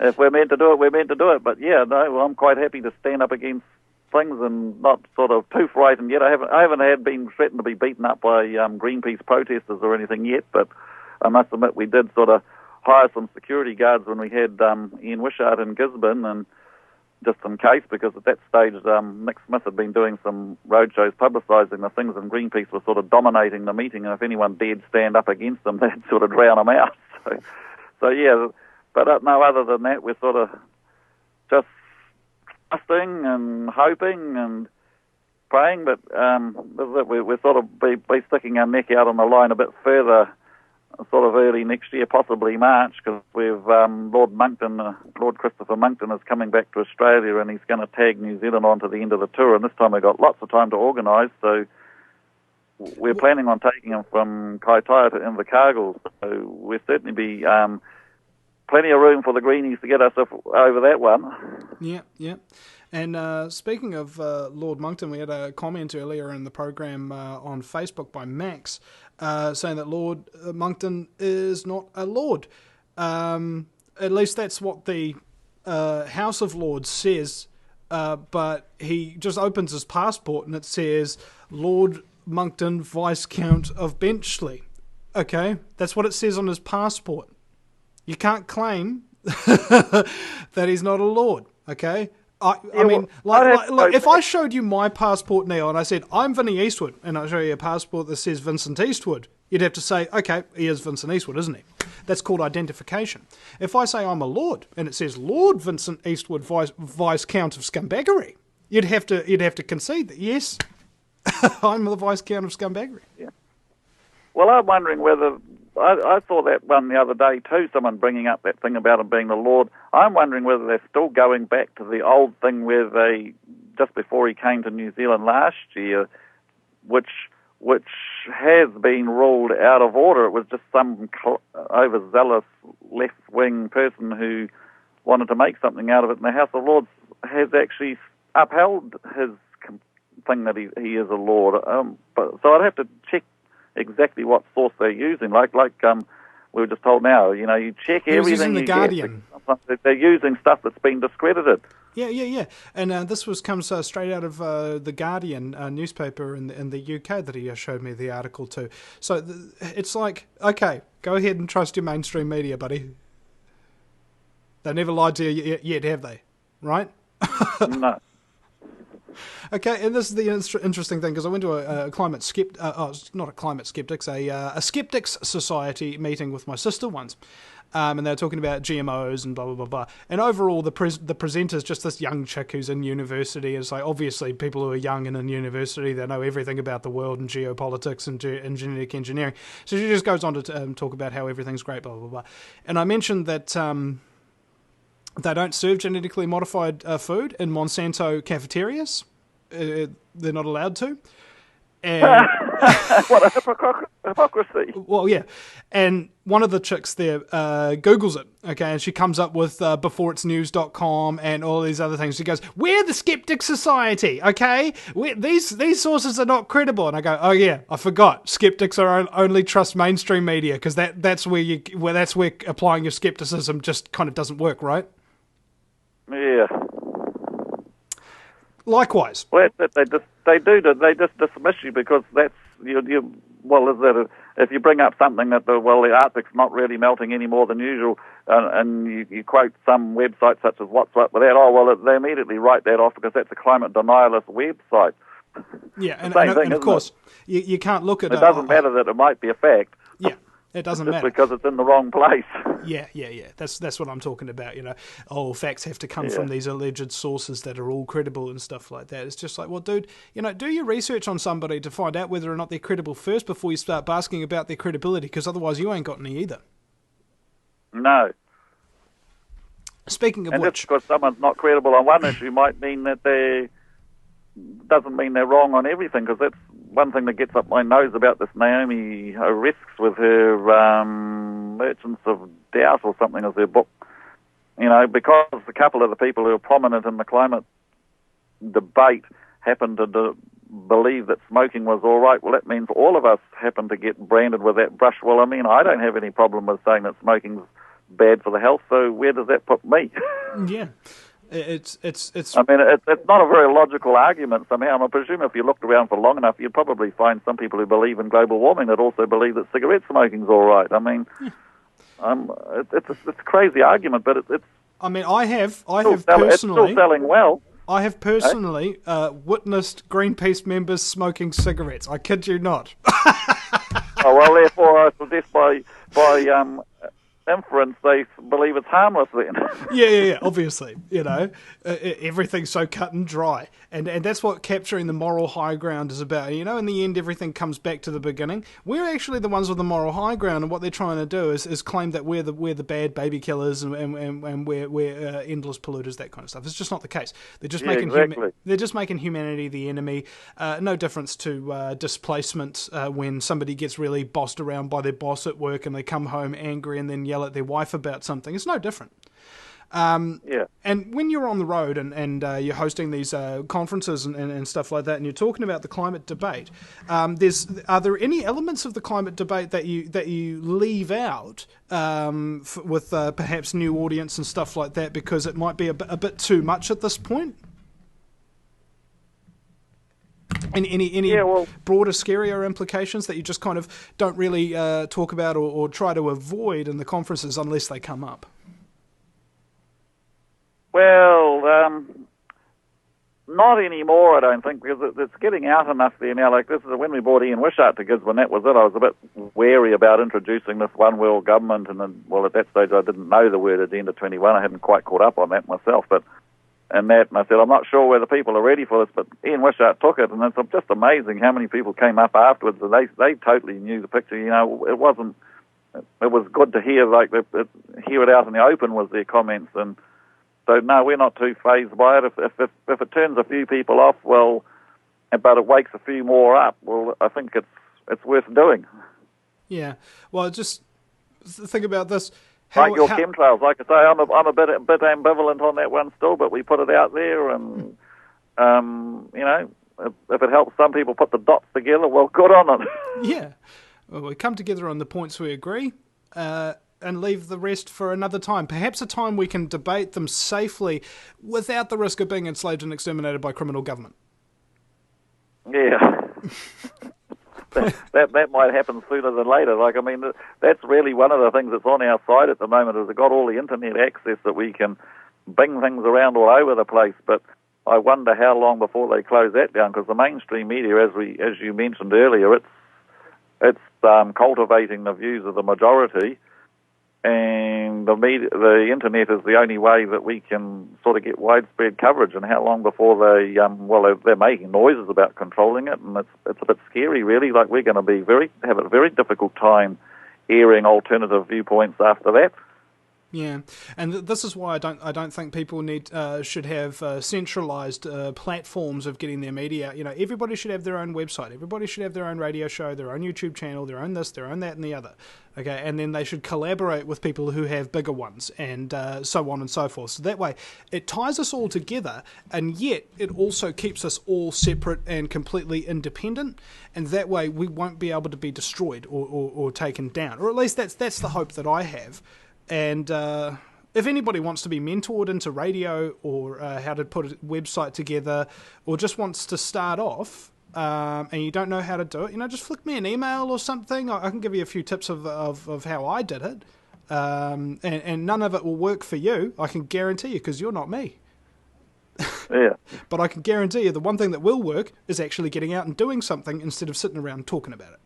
if we're meant to do it, we're meant to do it. But yeah, no, I'm quite happy to stand up against things and not sort of too frightened yet. I haven't been threatened to be beaten up by Greenpeace protesters or anything yet, but I must admit we did sort of hire some security guards when we had Ian Wishart in Gisborne, and just in case, because at that stage Nick Smith had been doing some roadshows publicising the things, and Greenpeace was sort of dominating the meeting, and if anyone dared stand up against them, they'd sort of drown them out. So yeah, but no, other than that, we're sort of just trusting and hoping and praying, but we're sort of be sticking our neck out on the line a bit further, sort of early next year, possibly March, because we've Lord Christopher Monckton is coming back to Australia, and he's going to tag New Zealand on to the end of the tour, and this time we've got lots of time to organise, so we're planning on taking him from Kaitaia to Invercargill, so we'll certainly be plenty of room for the greenies to get us over that one. Yeah. And speaking of Lord Monckton, we had a comment earlier in the program on Facebook by Max saying that Lord Monckton is not a lord. At least that's what the House of Lords says, but he just opens his passport and it says Lord Monckton, Viscount of Benchley. Okay, that's what it says on his passport. You can't claim that he's not a lord, okay? I mean, if I showed you my passport now and I said, I'm Vinnie Eastwood, and I show you a passport that says Vincent Eastwood, you'd have to say, okay, he is Vincent Eastwood, isn't he? That's called identification. If I say I'm a lord and it says Lord Vincent Eastwood, Viscount of Scumbaggery, you'd have to concede that, yes, I'm the Viscount of Scumbaggery. Yeah. Well, I'm wondering whether... I saw that one the other day too, someone bringing up that thing about him being the Lord. I'm wondering whether they're still going back to the old thing where they, just before he came to New Zealand last year, which has been ruled out of order. It was just some overzealous left-wing person who wanted to make something out of it, and the House of Lords has actually upheld his thing that he is a Lord. So I'd have to check exactly what source they're using. Like we were just told now, you check everything. He was using The Guardian. They're using stuff that's been discredited. Yeah. And this comes straight out of The Guardian newspaper in the UK that he showed me the article to. So it's like, okay, go ahead and trust your mainstream media, buddy. They never lied to you yet, have they? Right? No. Okay, and this is the interesting thing, because I went to a climate not a climate skeptics, a skeptics society meeting with my sister once. And they were talking about GMOs and blah, blah, blah, blah. And overall, the presenter's just this young chick who's in university. It's like, obviously, people who are young and in university, they know everything about the world and geopolitics and genetic engineering. So she just goes on to talk about how everything's great, blah, blah, blah. And I mentioned that they don't serve genetically modified food in Monsanto cafeterias. They're not allowed to. And what a hypocrisy. Well, yeah. And one of the chicks there Googles it, okay, and she comes up with beforeitsnews.com and all these other things. She goes, we're the Skeptic Society, okay? These sources are not credible. And I go, oh, yeah, I forgot. Skeptics are only trust mainstream media, because that's where applying your skepticism just kind of doesn't work, right? Yeah. Likewise. Well, they just dismiss you because that's if you bring up something that the Arctic's not really melting any more than usual, and you quote some website such as What's Up with that, they immediately write that off because that's a climate denialist website. Yeah, and of course you can't look at it. It doesn't matter that it might be a fact. Yeah. It doesn't just matter because it's in the wrong place. Yeah. That's what I'm talking about. Facts have to come from these alleged sources that are all credible and stuff like that. It's just like, well, dude, do your research on somebody to find out whether or not they're credible first before you start basking about their credibility, because otherwise you ain't got any either. No. Speaking of and which, just because someone's not credible on one issue might mean that doesn't mean they're wrong on everything, because that's one thing that gets up my nose about this Naomi Risks with her Merchants of Doubt or something as her book. Because a couple of the people who are prominent in the climate debate happen to believe that smoking was all right, well, that means all of us happen to get branded with that brush. Well, I don't have any problem with saying that smoking's bad for the health, so where does that put me? Yeah. It's. It's not a very logical argument somehow. I presume if you looked around for long enough, you'd probably find some people who believe in global warming that also believe that cigarette smoking's all right. It's a crazy argument, but it's. I have personally. It's still selling well. I have personally witnessed Greenpeace members smoking cigarettes. I kid you not. Therefore, I suggest by inference, they believe it's harmless then. Yeah, obviously. Everything's so cut and dry. And that's what capturing the moral high ground is about. In the end, everything comes back to the beginning. We're actually the ones with the moral high ground, and what they're trying to do is claim that we're the bad baby killers and we're endless polluters, that kind of stuff. It's just not the case. They're just they're just making humanity the enemy. No difference to displacement when somebody gets really bossed around by their boss at work and they come home angry and then yell at their wife about something. It's no different. And when you're on the road and you're hosting these conferences and stuff like that, and you're talking about the climate debate, are there any elements of the climate debate that you leave out with perhaps new audience and stuff like that, because it might be a bit too much at this point? Any broader, scarier implications that you just kind of don't really talk about or try to avoid in the conferences unless they come up? Well, not anymore, I don't think, because it's getting out enough there now. Like, this is when we brought Ian Wishart to Gisborne, that was it. I was a bit wary about introducing this one world government, and then, at that stage I didn't know the word Agenda 21. I hadn't quite caught up on that myself, and I said, I'm not sure whether people are ready for this, but Ian Wishart took it, and it's just amazing how many people came up afterwards, and they totally knew the picture. It was good to hear, hear it out in the open was their comments, and so, no, we're not too fazed by it. If it turns a few people off, but it wakes a few more up, I think it's worth doing. Yeah. Well, just think about this. Chemtrails, like I say, I'm a bit ambivalent on that one still, but we put it out there, and if it helps some people put the dots together, well, good on it. Yeah. Well, we come together on the points we agree. And leave the rest for another time. Perhaps a time we can debate them safely without the risk of being enslaved and exterminated by criminal government. Yeah. that might happen sooner than later. That's really one of the things that's on our side at the moment, is we've got all the internet access that we can bing things around all over the place. But I wonder how long before they close that down, because the mainstream media, as you mentioned earlier, it's cultivating the views of the majority, and the internet is the only way that we can sort of get widespread coverage. And how long before they're making noises about controlling it, and it's a bit scary, really. Like, we're going to have a very difficult time airing alternative viewpoints after that. Yeah, and this is why I don't think people should have centralised platforms of getting their media out. You know, everybody should have their own website. Everybody should have their own radio show, their own YouTube channel, their own this, their own that, and the other. Okay, and then they should collaborate with people who have bigger ones, and so on and so forth. So that way, it ties us all together, and yet it also keeps us all separate and completely independent. And that way, we won't be able to be destroyed or taken down, or at least that's the hope that I have. And if anybody wants to be mentored into radio or how to put a website together, or just wants to start off and you don't know how to do it, just flick me an email or something. I can give you a few tips of how I did it. And none of it will work for you, I can guarantee you, because you're not me. Yeah. But I can guarantee you the one thing that will work is actually getting out and doing something instead of sitting around talking about it.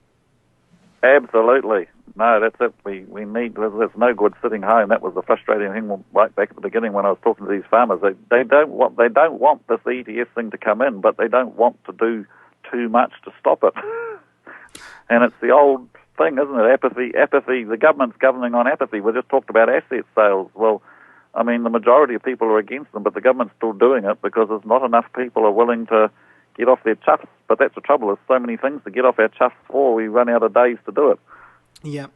Absolutely. No, that's it. We need. There's no good sitting home. That was the frustrating thing right back at the beginning when I was talking to these farmers. They don't want this ETS thing to come in, but they don't want to do too much to stop it. And it's the old thing, isn't it? Apathy. The government's governing on apathy. We just talked about asset sales. Well, I mean, the majority of people are against them, but the government's still doing it because there's not enough people are willing to get off their chuffs. But that's the trouble. There's so many things to get off our chuffs for, we run out of days to do it. Yeah,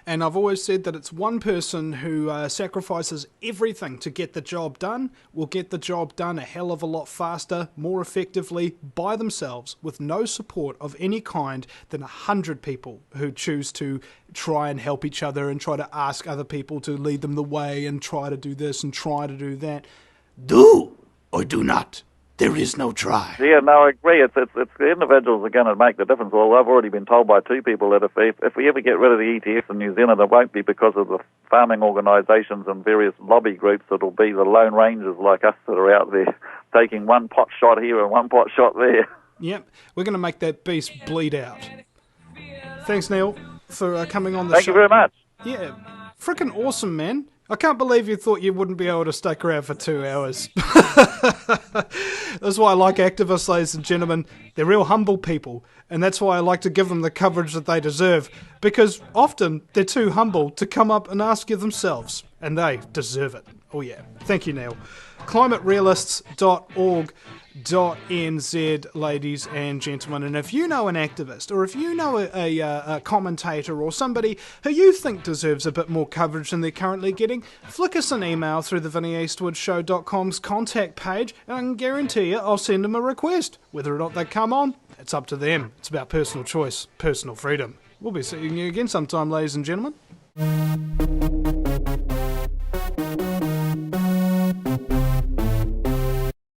and I've always said that it's one person who sacrifices everything to get the job done will get the job done a hell of a lot faster, more effectively, by themselves, with no support of any kind, than 100 people who choose to try and help each other and try to ask other people to lead them the way and try to do this and try to do that. Do or do not. There is no try. Yeah, no, I agree. It's the individuals are going to make the difference. Well, I've already been told by two people that if we ever get rid of the ETS in New Zealand, it won't be because of the farming organisations and various lobby groups. It'll be the lone rangers like us that are out there taking one pot shot here and one pot shot there. Yep, we're going to make that beast bleed out. Thanks, Neil, for coming on the show. Thank you very much. Yeah, freaking awesome, man. I can't believe you thought you wouldn't be able to stick around for 2 hours. That's why I like activists, ladies and gentlemen. They're real humble people, and that's why I like to give them the coverage that they deserve, because often they're too humble to come up and ask you themselves, and they deserve it. Oh yeah. Thank you, Neil. climaterealists.org.nz, ladies and gentlemen. And if you know an activist, or if you know a commentator, or somebody who you think deserves a bit more coverage than they're currently getting, flick us an email through the VinnieEastwoodShow.com's contact page, and I can guarantee you I'll send them a request. Whether or not they come on, it's up to them. It's about personal choice, personal freedom. We'll be seeing you again sometime, ladies and gentlemen.